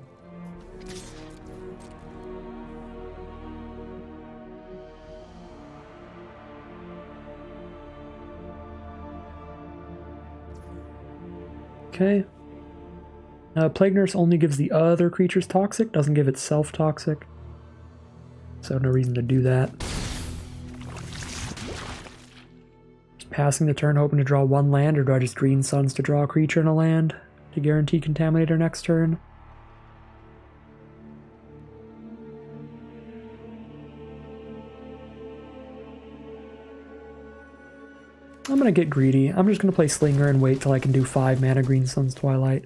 Okay. Plague Nurse only gives the other creatures toxic, doesn't give itself toxic. So no reason to do that. Just passing the turn, hoping to draw 1 land, or do I just Green Suns to draw a creature and a land to guarantee Contaminator next turn? I'm gonna get greedy. I'm just gonna play Slinger and wait till I can do 5 mana Green Sun's Twilight.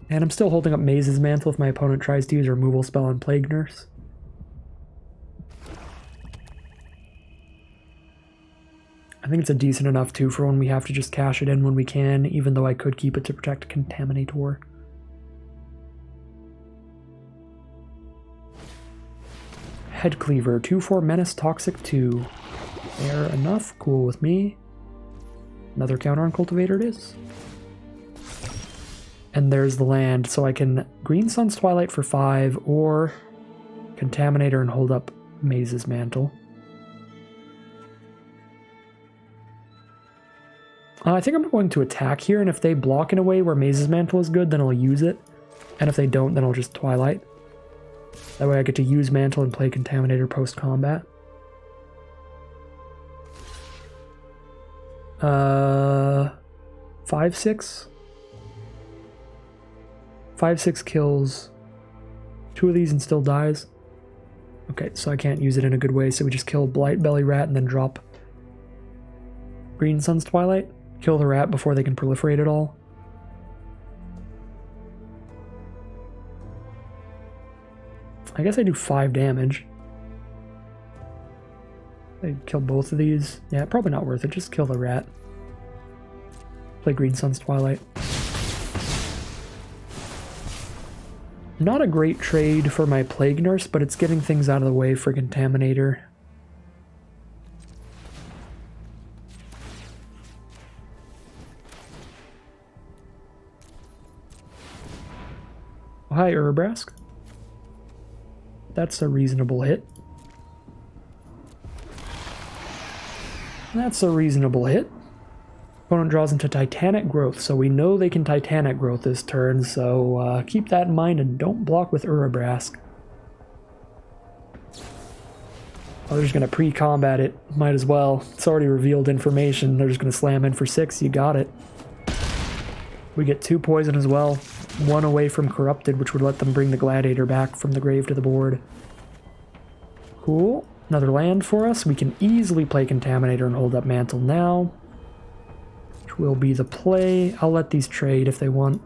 And I'm still holding up Maze's Mantle if my opponent tries to use a removal spell on Plague Nurse. I think it's a decent enough 2 for when we have to just cash it in when we can, even though I could keep it to protect Contaminator. Headcleaver, 2/4 Menace, Toxic 2. Fair enough, cool with me. Another counter on Cultivator it is. And there's the land, so I can Green Sun's Twilight for 5, or Contaminator and hold up Maze's Mantle. I think I'm going to attack here, and if they block in a way where Maze's Mantle is good, then I'll use it. And if they don't, then I'll just Twilight. That way I get to use Mantle and play Contaminator post-combat. 5/6? 5/6 kills 2 of these and still dies. Okay, so I can't use it in a good way, so we just kill Blight Belly Rat and then drop Green Sun's Twilight. Kill the rat before they can proliferate it all. I guess I do 5 damage. I kill both of these. Yeah, probably not worth it. Just kill the rat. Play Green Sun's Twilight. Not a great trade for my Plague Nurse, but it's getting things out of the way for Contaminator. Oh, hi, Urabrask. That's a reasonable hit. That's a reasonable hit. Opponent draws into Titanic Growth, so we know they can Titanic Growth this turn, so keep that in mind and don't block with Urabrask. Oh, they're just going to pre-combat it. Might as well. It's already revealed information. They're just going to slam in for 6. You got it. We get 2 poison as well. 1 away from Corrupted, which would let them bring the Gladiator back from the grave to the board. Cool. Another land for us. We can easily play Contaminator and hold up Mantle now, which will be the play. I'll let these trade if they want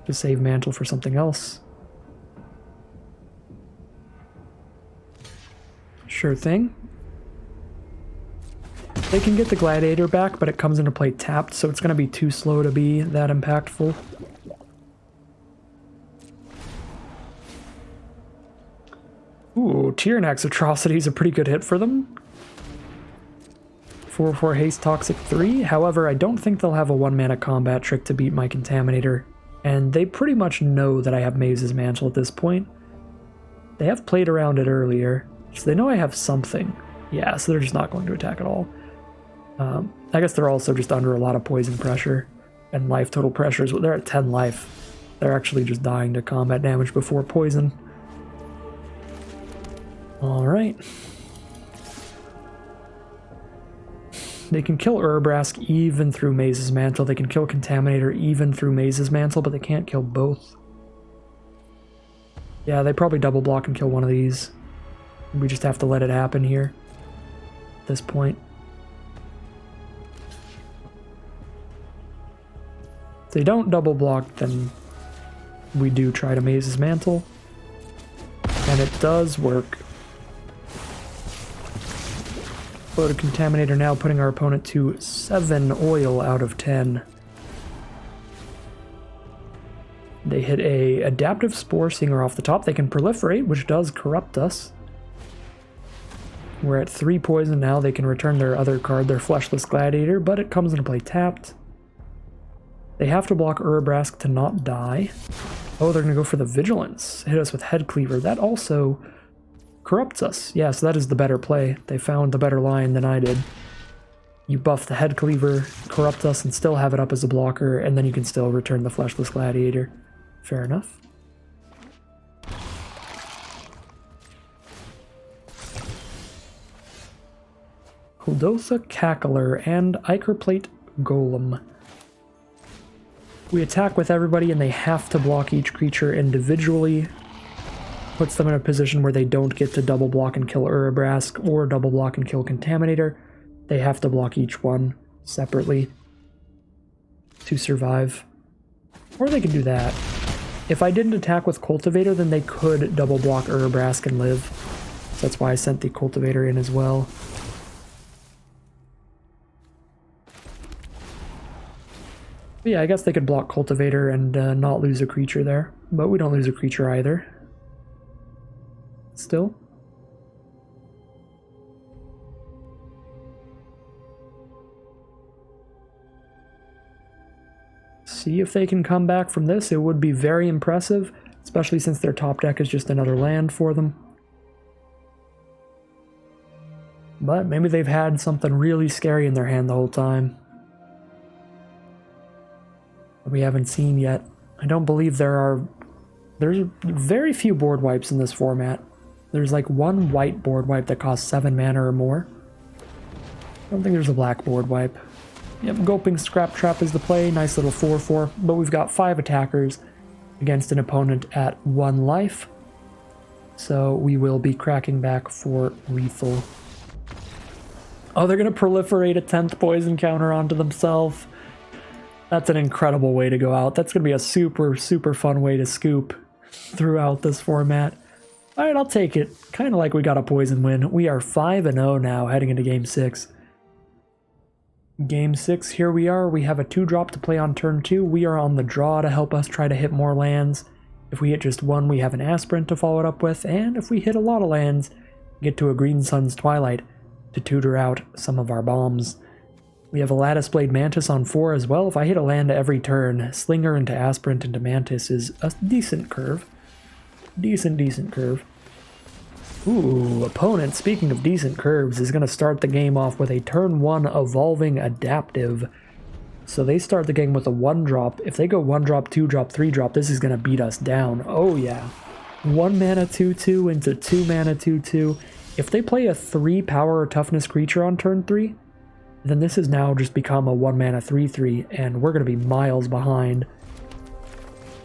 to save Mantle for something else. Sure thing. They can get the Gladiator back, but it comes into play tapped, so it's going to be too slow to be that impactful. Ooh, Tyrannak's Atrocity is a pretty good hit for them. 4/4 Haste Toxic 3. However, I don't think they'll have a 1-mana combat trick to beat my Contaminator. And they pretty much know that I have Maze's Mantle at this point. They have played around it earlier, so they know I have something. Yeah, so they're just not going to attack at all. I guess they're also just under a lot of poison pressure and life total pressures. They're at 10 life. They're actually just dying to combat damage before poison. Alright. They can kill Urabrask even through Maze's Mantle. They can kill Contaminator even through Maze's Mantle, but they can't kill both. Yeah, they probably double block and kill one of these. We just have to let it happen here at this point. If they don't double block, then we do try to Maze's Mantle. And it does work. Loaded Contaminator now, putting our opponent to 7 oil out of 10. They hit a Adaptive Spore Singer off the top. They can Proliferate, which does corrupt us. We're at 3 poison now. They can return their other card, their Fleshless Gladiator, but it comes into play tapped. They have to block Urabrask to not die. Oh, they're going to go for the Vigilance. Hit us with Head Cleaver. That also corrupts us. Yeah, so that is the better play. They found the better line than I did. You buff the Head Cleaver, corrupt us, and still have it up as a blocker, and then you can still return the Fleshless Gladiator. Fair enough. Kuldotha Cackler and Ichorplate Golem. We attack with everybody and they have to block each creature individually. Puts them in a position where they don't get to double block and kill Urabrask or double block and kill Contaminator. They have to block each one separately to survive. Or they can do that. If I didn't attack with Cultivator, then they could double block Urabrask and live. So that's why I sent the Cultivator in as well. But yeah, I guess they could block Cultivator and not lose a creature there. But we don't lose a creature either. Still. See if they can come back from this. It would be very impressive, especially since their top deck is just another land for them. But maybe they've had something really scary in their hand the whole time that we haven't seen yet. I don't believe there's very few board wipes in this format. There's like one white board wipe that costs 7 mana or more. I don't think there's a black board wipe. Yep, Gulping Scrap Trap is the play. Nice little 4/4. But we've got 5 attackers against an opponent at 1 life. So we will be cracking back for lethal. Oh, they're going to proliferate a 10th poison counter onto themselves. That's an incredible way to go out. That's going to be a super, super fun way to scoop throughout this format. All right, I'll take it. Kind of like we got a poison win. We are 5-0 now heading into Game 6. Game 6, here we are. We have a 2-drop to play on turn 2. We are on the draw to help us try to hit more lands. If we hit just one, we have an Aspirant to follow it up with. And if we hit a lot of lands, get to a Green Sun's Twilight to tutor out some of our bombs. We have a Lattice Blade Mantis on 4 as well. If I hit a land every turn, Slinger into Aspirant into Mantis is a decent curve. Decent curve. Ooh, opponent, speaking of decent curves, is going to start the game off with a turn 1 Evolving Adaptive. So they start the game with a 1-drop. If they go 1-drop, 2-drop, 3-drop, this is going to beat us down. Oh yeah. 1 mana 2/2 into 2 mana 2/2. If they play a 3 power or toughness creature on turn 3, then this has now just become a 1 mana 3/3, and we're going to be miles behind.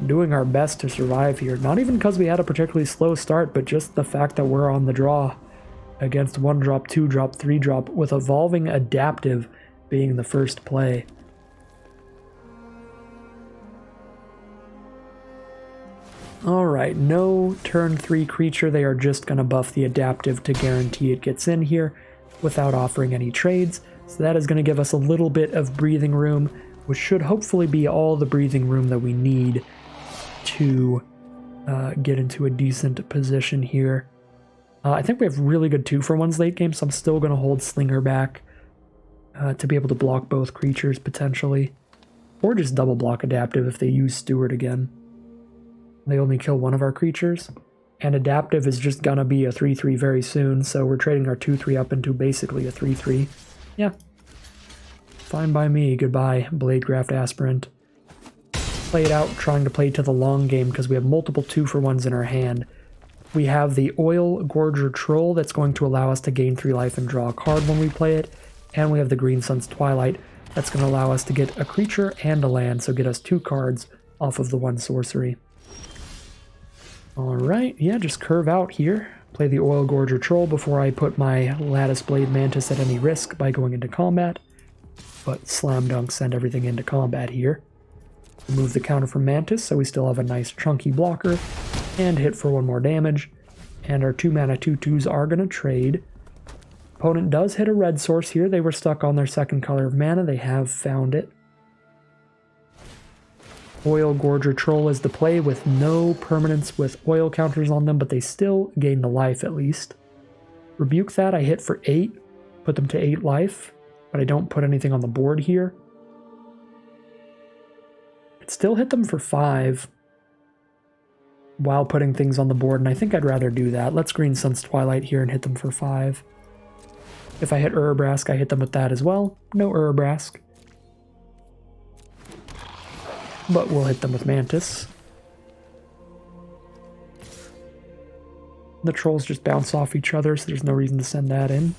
Doing our best to survive here. Not even because we had a particularly slow start, but just the fact that we're on the draw against 1-drop, 2-drop, 3-drop, with Evolving Adaptive being the first play. Alright, no turn 3 creature. They are just going to buff the Adaptive to guarantee it gets in here without offering any trades. So that is going to give us a little bit of breathing room, which should hopefully be all the breathing room that we need to get into a decent position here. I think we have really good 2-for-1s late game, so I'm still going to hold Slinger back to be able to block both creatures potentially. Or just double block Adaptive if they use Steward again. They only kill one of our creatures. And Adaptive is just going to be a 3/3 very soon, so we're trading our 2/3 up into basically a 3/3. Yeah. Fine by me. Goodbye, Bladegraft Aspirant. Play it out, trying to play to the long game because we have multiple 2-for-1s in our hand. We have the Oil Gorger Troll that's going to allow us to gain 3 life and draw a card when we play it. And we have the Green Sun's Twilight that's going to allow us to get a creature and a land, so get us 2 cards off of the 1 sorcery. Alright, yeah, just curve out here. Play the Oil Gorger Troll before I put my Lattice Blade Mantis at any risk by going into combat. But slam dunk send everything into combat here. Remove the counter from Mantis, so we still have a nice chunky blocker, and hit for 1 more damage. And our 2 mana 2/2s are going to trade. Opponent does hit a red source here. They were stuck on their 2nd color of mana. They have found it. Oil Gorger Troll is the play with no permanents with oil counters on them, but they still gain the life at least. Rebuke that, I hit for 8, put them to 8 life, but I don't put anything on the board here. Still hit them for 5 while putting things on the board, and I think I'd rather do that. Let's Green Sun's Twilight here and hit them for 5. If I hit Urabrask, I hit them with that as well. No Urabrask. But we'll hit them with Mantis. The trolls just bounce off each other, so there's no reason to send that in.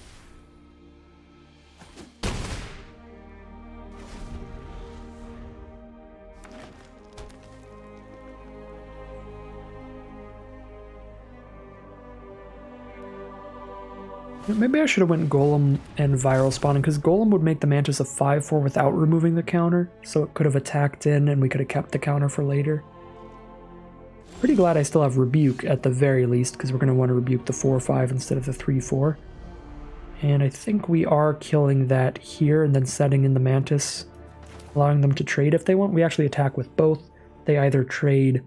Maybe I should have went Golem and Viral Spawning, because Golem would make the Mantis a 5/4 without removing the counter, so it could have attacked in and we could have kept the counter for later. Pretty glad I still have Rebuke at the very least, because we're going to want to rebuke the 4/5 instead of the 3/4. And I think we are killing that here and then setting in the Mantis, allowing them to trade if they want. We actually attack with both. They either trade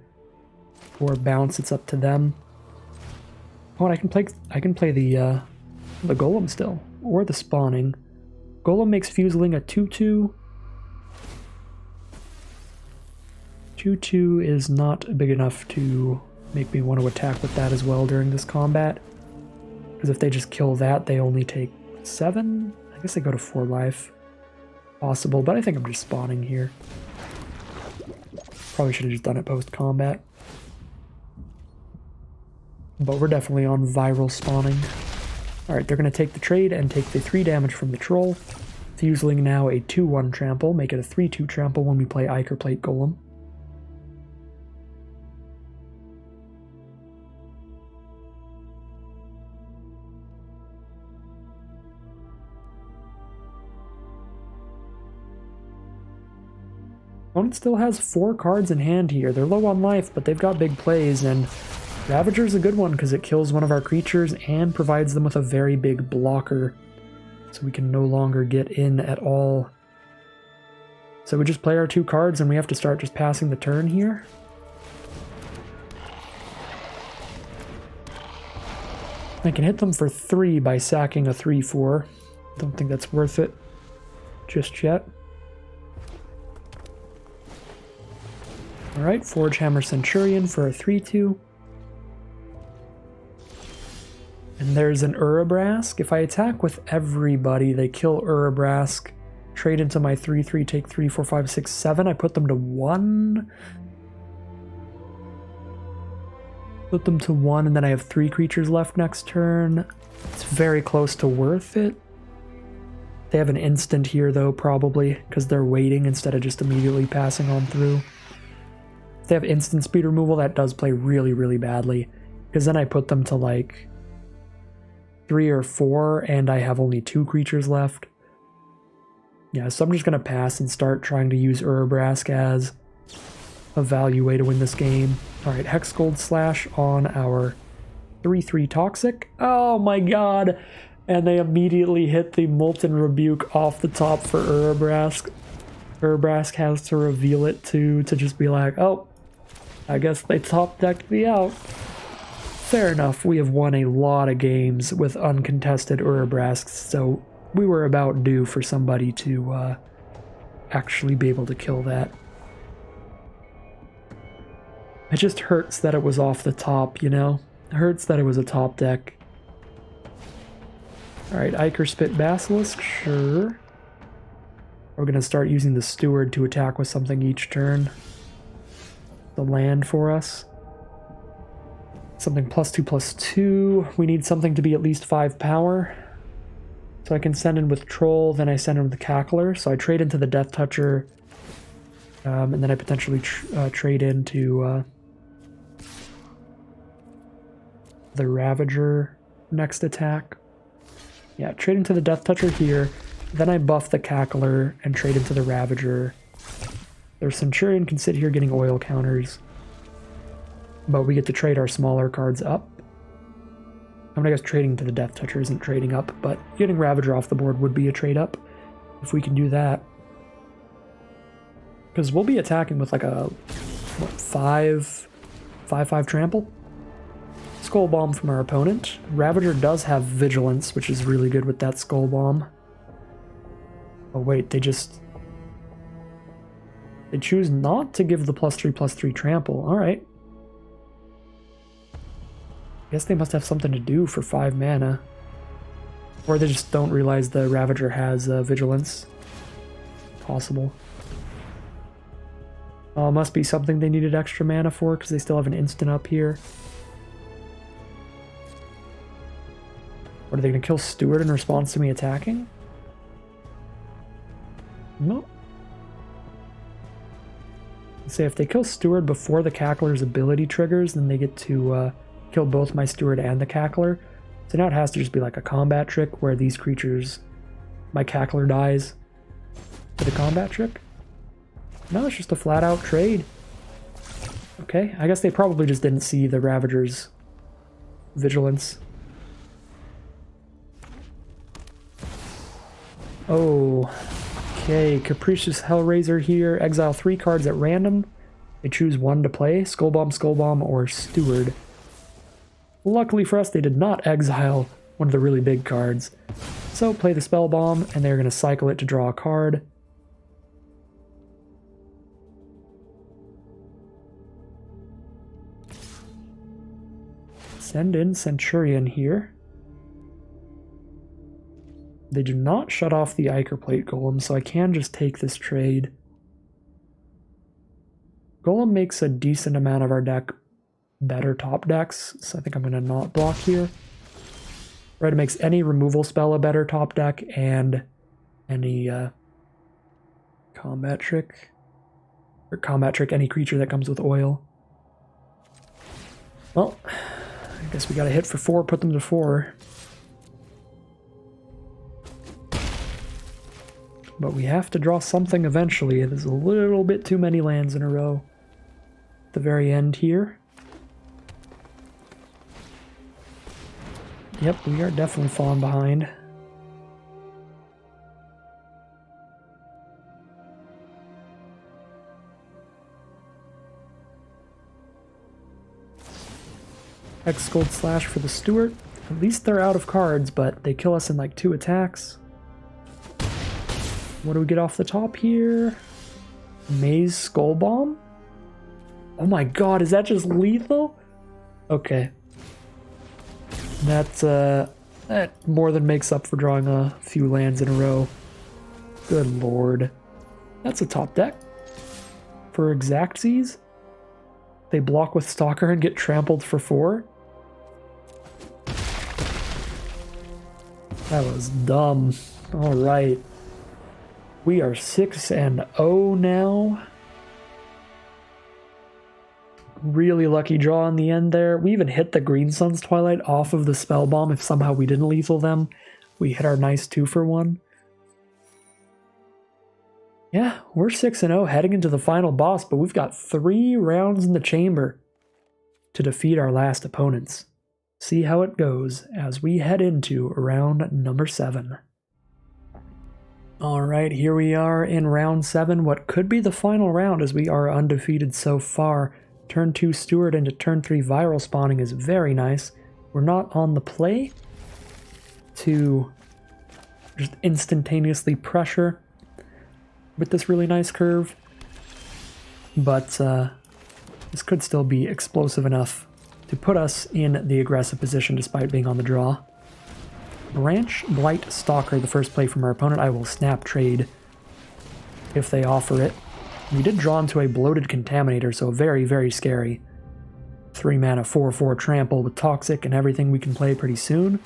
or bounce, it's up to them. Oh, and I can play the Golem still, or the Spawning. Golem makes Fuseling a 2/2. 2/2 is not big enough to make me want to attack with that as well during this combat. Because if they just kill that, they only take 7? I guess they go to 4 life. Possible, but I think I'm just spawning here. Probably should have just done it post-combat. But we're definitely on viral spawning. Alright, they're going to take the trade and take the 3 damage from the troll. Fuseling now a 2/1 trample, make it a 3/2 trample when we play Ichor Plate Golem. Opponent still has 4 cards in hand here. They're low on life, but they've got big plays, and Ravager's a good one because it kills one of our creatures and provides them with a very big blocker. So we can no longer get in at all. So we just play our 2 cards and we have to start just passing the turn here. I can hit them for 3 by sacking a 3/4. Don't think that's worth it just yet. Alright, Forge Hammer Centurion for a 3/2. And there's an Urabrask. If I attack with everybody, they kill Urabrask. Trade into my 3/3, take 3, 4, 5, 6, 7. I put them to 1. Put them to 1, and then I have 3 creatures left next turn. It's very close to worth it. They have an instant here, though, probably, because they're waiting instead of just immediately passing on through. If they have instant speed removal, that does play really, really badly, because then I put them to, like, 3 or 4, and I have only 2 creatures left. Yeah, so I'm just going to pass and start trying to use Urabrask as a value way to win this game. Alright, Hex Gold Slash on our 3/3 Toxic. Oh my god! And they immediately hit the Molten Rebuke off the top for Urabrask. Urabrask has to reveal it to just be like, oh, I guess they top decked me out. Fair enough, we have won a lot of games with uncontested Urabrasks, so we were about due for somebody to actually be able to kill that. It just hurts that it was off the top, you know? It hurts that it was a top deck. Alright, Ichor Spit Basilisk, sure. We're going to start using the Steward to attack with something each turn. The land for us. Something +2/+2. We need something to be at least 5 power. So I can send in with Troll, then I send in with the Cackler. So I trade into the Death Toucher, and then I potentially trade into the Ravager next attack. Yeah, trade into the Death Toucher here. Then I buff the Cackler and trade into the Ravager. Their Centurion can sit here getting oil counters, but we get to trade our smaller cards up. I mean, I guess trading to the Death Toucher isn't trading up, but getting Ravager off the board would be a trade up if we can do that. Because we'll be attacking with like a, what, 5/5 trample? Skull Bomb from our opponent. Ravager does have Vigilance, which is really good with that Skull Bomb. Oh wait, they choose not to give the +3/+3 trample. Alright. Guess they must have something to do for 5 mana. Or they just don't realize the Ravager has Vigilance. Possible. Must be something they needed extra mana for, because they still have an instant up here. What, are they going to kill Steward in response to me attacking? No. Say if they kill Steward before the Cackler's ability triggers, then they get to kill both my Steward and the Cackler. So now it has to just be like a combat trick where these creatures, my Cackler dies for the combat trick. No, it's just a flat out trade. Okay, I guess they probably just didn't see the Ravager's Vigilance. Oh, okay, Capricious Hellraiser here. Exile 3 cards at random. They choose 1 to play, Skull Bomb, or Steward. Luckily for us, they did not exile one of the really big cards. So play the Spell Bomb, and they're going to cycle it to draw a card. Send in Centurion here. They do not shut off the Ichor Plate Golem, so I can just take this trade. Golem makes a decent amount of our deck better top decks, so I think I'm going to not block here. Right, it makes any removal spell a better top deck, and any combat trick, any creature that comes with oil. Well, I guess we got to hit for 4, put them to 4. But we have to draw something eventually. There's a little bit too many lands in a row at the very end here. Yep, we are definitely falling behind. X Gold Slash for the Steward. At least they're out of cards, but they kill us in like 2 attacks. What do we get off the top here? Maze Skull Bomb? Oh my god, is that just lethal? Okay. That more than makes up for drawing a few lands in a row. Good lord. That's a top deck. For Xaxes. They block with Stalker and get trampled for 4. That was dumb. Alright. We are 6-0 now. Really lucky draw in the end there. We even hit the Green Sun's Twilight off of the Spell Bomb if somehow we didn't lethal them. We hit our nice 2-for-1. Yeah, we're 6-0 heading into the final boss, but we've got 3 rounds in the chamber to defeat our last opponents. See how it goes as we head into round number 7. Alright, here we are in round 7, what could be the final round as we are undefeated so far. Turn 2 Steward into turn 3 Viral Spawning is very nice. We're not on the play to just instantaneously pressure with this really nice curve, but this could still be explosive enough to put us in the aggressive position despite being on the draw. Branch Blight Stalker, the first play from our opponent. I will snap trade if they offer it. We did draw into a Bloated Contaminator, so very, very scary. 3 mana 4/4 trample with Toxic and everything we can play pretty soon.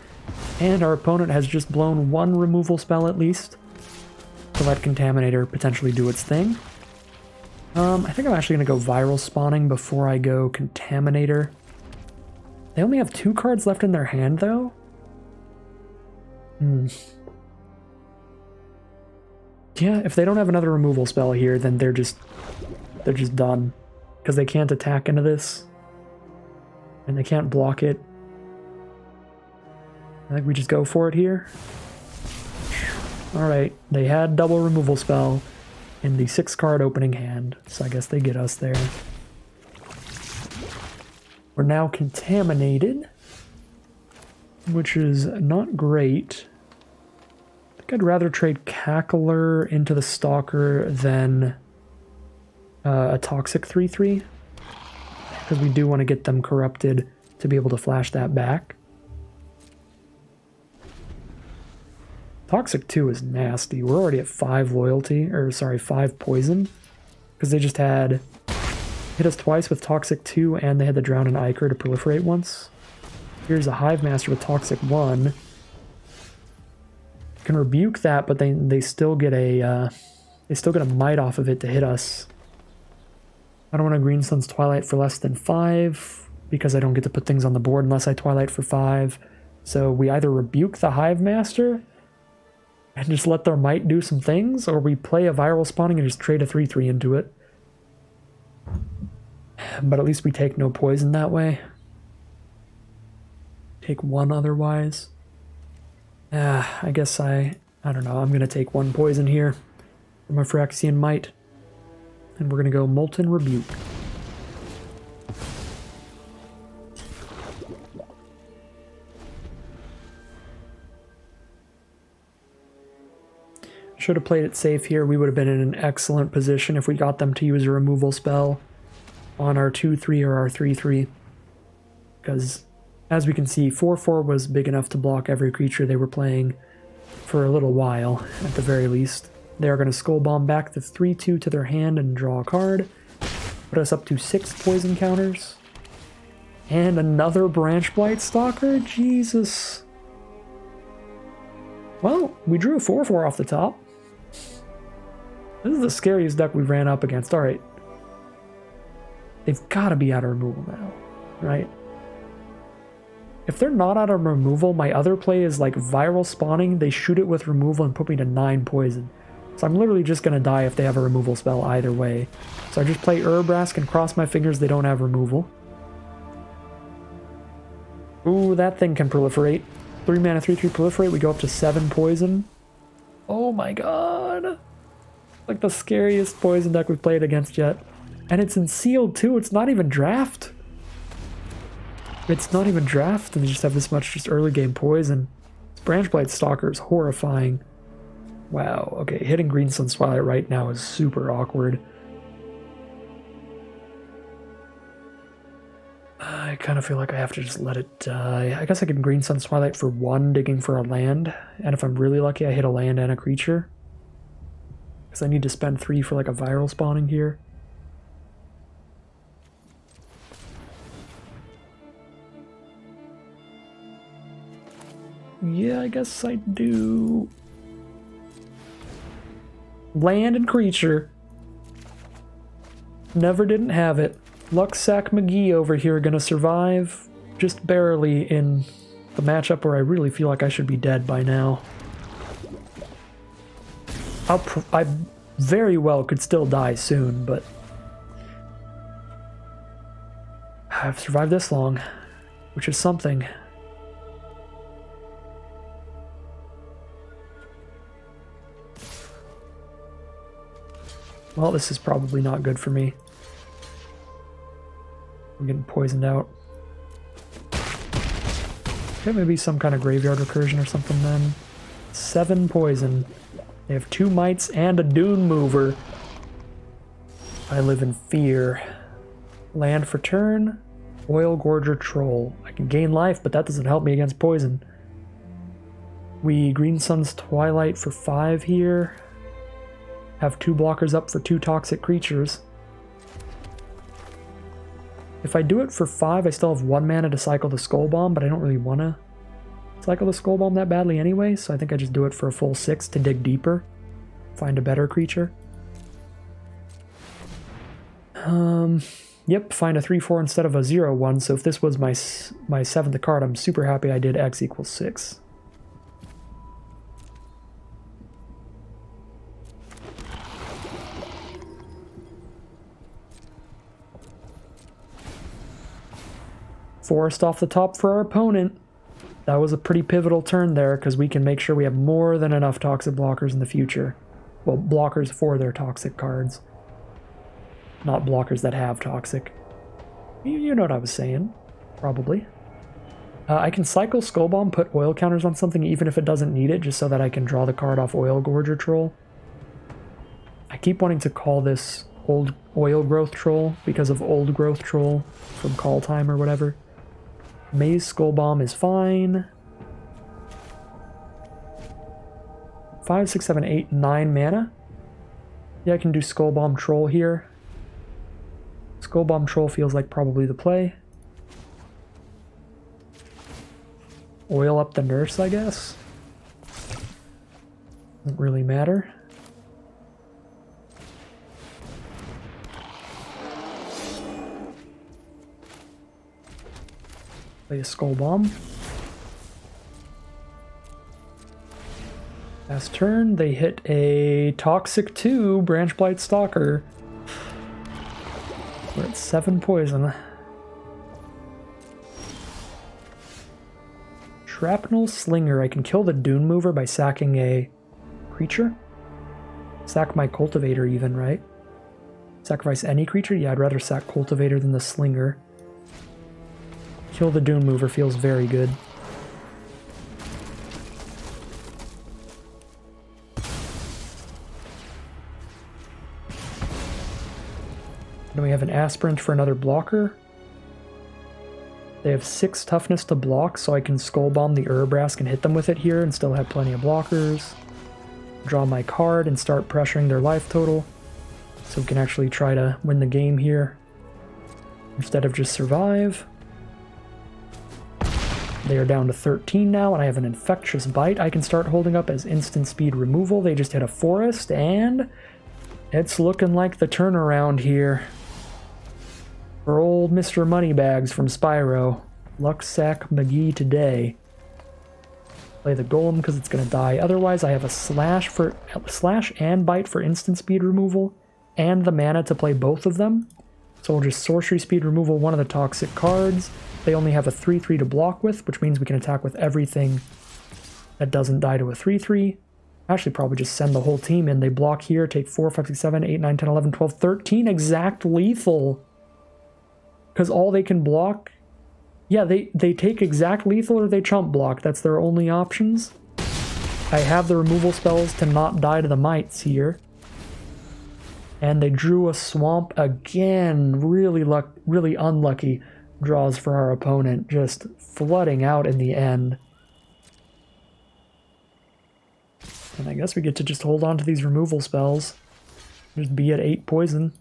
And our opponent has just blown 1 removal spell at least to let Contaminator potentially do its thing. I think I'm actually going to go Viral Spawning before I go Contaminator. They only have 2 cards left in their hand, though. Yeah, if they don't have another removal spell here, then they're just done. Because they can't attack into this. And they can't block it. I think we just go for it here. Alright, they had double removal spell in the 6-card opening hand, so I guess they get us there. We're now contaminated, which is not great. I think I'd rather trade Cackler into the Stalker than a Toxic 3/3, because we do want to get them corrupted to be able to flash that back. Toxic 2 is nasty. We're already at 5 loyalty, or sorry, 5 poison, because they just had hit us twice with Toxic 2, and they had to drown an Ichor to proliferate once. Here's a Hive Master with Toxic 1. Can rebuke that, but they still get a might off of it to hit us. I don't want a Green Sun's Twilight for less than 5 because I don't get to put things on the board unless I Twilight for 5. So we either rebuke the Hive Master and just let their might do some things, or we play a Viral Spawning and just trade a 3/3 into it. But at least we take no poison that way. Take 1 otherwise. I guess I don't know, I'm going to take 1 poison here for my Phyrexian Might. And we're going to go Molten Rebuke. Should have played it safe here. We would have been in an excellent position if we got them to use a removal spell on our 2/3 or our 3/3. Because As we can see, 4/4 was big enough to block every creature they were playing for a little while, at the very least. They are going to Skull Bomb back the 3/2 to their hand and draw a card. Put us up to 6 poison counters. And another Branch Blight Stalker? Jesus. Well, we drew a 4/4 off the top. This is the scariest deck we ran up against. Alright. They've got to be out of removal now, right? If they're not out of removal, my other play is like Viral Spawning. They shoot it with removal and put me to 9 poison. So I'm literally just going to die if they have a removal spell either way. So I just play Urabrask and cross my fingers they don't have removal. Ooh, that thing can proliferate. 3 mana, 3/3 proliferate. We go up to 7 poison. Oh my god. Like the scariest poison deck we've played against yet. And it's in sealed too. It's not even draft. It's not even draft, and they just have this much just early game poison. Branch Blight Stalker is horrifying. Wow, okay, hitting Green Sun Twilight right now is super awkward. I kind of feel like I have to just let it die. I guess I can Green Sun Twilight for 1, digging for a land, and if I'm really lucky I hit a land and a creature. Because I need to spend 3 for like a Viral Spawning here. Yeah, I guess I do. Land and creature. Never didn't have it. Lucksack McGee over here gonna survive just barely in the matchup where I really feel like I should be dead by now. I very well could still die soon, but I've survived this long, which is something. Well, this is probably not good for me. I'm getting poisoned out. Okay, maybe some kind of graveyard recursion or something then. 7 poison. They have 2 mites and a Dune Mover. I live in fear. Land for turn. Oil Gorger Troll. I can gain life, but that doesn't help me against poison. We Green Sun's Twilight for 5 here. Have 2 blockers up for 2 toxic creatures. If I do it for 5, I still have 1 mana to cycle the Skull Bomb, but I don't really want to cycle the Skull Bomb that badly anyway, so I think I just do it for a full 6 to dig deeper. Find a better creature. Yep, find a 3/4 instead of a 0/1, so if this was my 7th card, I'm super happy I did X equals 6. Forest off the top for our opponent. That was a pretty pivotal turn there, because we can make sure we have more than enough toxic blockers in the future. Well, blockers for their toxic cards. Not blockers that have toxic. You know what I was saying. Probably. I can cycle Skull Bomb, put oil counters on something even if it doesn't need it, just so that I can draw the card off Oil Gorger Troll. I keep wanting to call this Old Oil Growth Troll because of Old Growth Troll from Call Time or whatever. Maze Skull Bomb is fine. 5, 6, 7, 8, 9 mana. Yeah, I can do Skull Bomb Troll here. Skull Bomb Troll feels like probably the play. Oil up the nurse, I guess. Doesn't really matter. Play a Skull Bomb. Last turn, they hit a Toxic 2 Branch Blight Stalker. We're at 7 poison. Shrapnel Slinger. I can kill the Dune Mover by sacking a creature. Sack my Cultivator even, right? Sacrifice any creature? Yeah, I'd rather sack Cultivator than the Slinger. Kill the Dune Mover feels very good. Then we have an Aspirant for another blocker. They have 6 toughness to block, so I can Skull Bomb the Urabrask and hit them with it here and still have plenty of blockers. Draw my card and start pressuring their life total, so we can actually try to win the game here instead of just survive. They are down to 13 now, and I have an Infectious Bite I can start holding up as instant speed removal. They just hit a Forest, and it's looking like the turnaround here for old Mr. Moneybags from Spyro. Lucksack McGee today. Play the Golem because it's going to die. Otherwise, I have a Slash and Bite for instant speed removal, and the mana to play both of them. So we'll just Sorcery Speed removal one of the toxic cards. They only have a 3/3 to block with, which means we can attack with everything that doesn't die to a 3/3. Actually, probably just send the whole team in. They block here, take 4, 5, 6, 7, 8, 9, 10, 11, 12, 13 exact lethal. Because all they can block... Yeah, they take exact lethal or they chump block. That's their only options. I have the removal spells to not die to the mites here. And they drew a swamp again. Really unlucky draws for our opponent. Just flooding out in the end. And I guess we get to just hold on to these removal spells. Just be at 8 poison.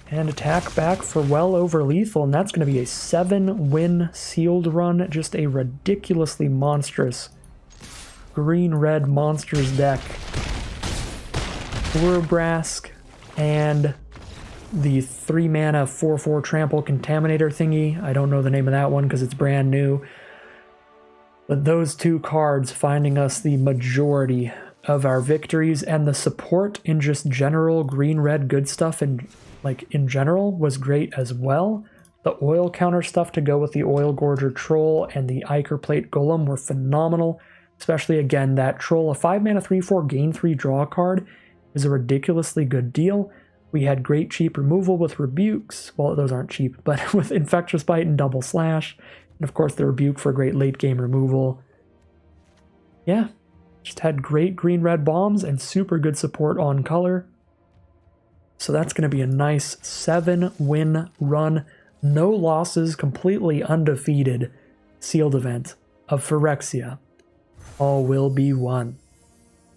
And attack back for well over lethal, and that's going to be a 7-win sealed run. Just a ridiculously monstrous green-red monsters deck. Urabrask and the 3-mana 4/4 trample contaminator thingy. I don't know the name of that one because it's brand new. But those 2 cards finding us the majority of our victories, and the support in just general green-red good stuff and in general was great as well. The oil counter stuff to go with the Oil Gorger Troll and the Ichor Plate Golem were phenomenal. Especially, again, that Troll, a 5-mana 3/4 gain 3 draw card, is a ridiculously good deal. We had great cheap removal with Rebukes. Well, those aren't cheap, but with Infectious Bite and Double Slash. And of course, the Rebuke for great late game removal. Yeah, just had great green-red bombs and super good support on color. So that's going to be a nice 7-win run. No losses, completely undefeated sealed event of Phyrexia. All will be won.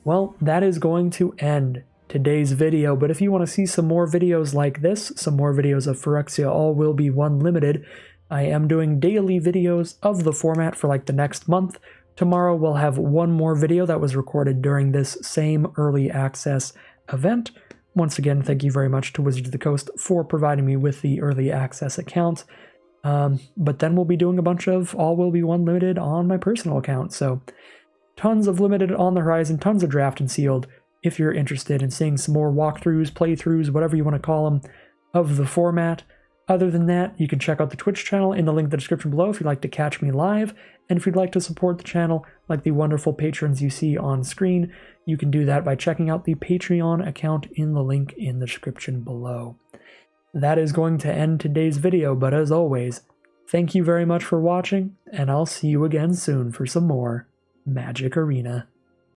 Well, that is going to end today's video, but if you want to see some more videos like this, some more videos of Phyrexia All Will Be Won Limited, I am doing daily videos of the format for the next month. Tomorrow we'll have one more video that was recorded during this same early access event. Once again, thank you very much to Wizards of the Coast for providing me with the early access account. But then we'll be doing a bunch of All Will Be Won Limited on my personal account. So tons of Limited on the horizon, tons of Draft and Sealed. If you're interested in seeing some more walkthroughs, playthroughs, whatever you want to call them, of the format. Other than that, you can check out the Twitch channel in the link in the description below if you'd like to catch me live. And if you'd like to support the channel like the wonderful patrons you see on screen, you can do that by checking out the Patreon account in the link in the description below. That is going to end today's video, but as always, thank you very much for watching, and I'll see you again soon for some more Magic Arena.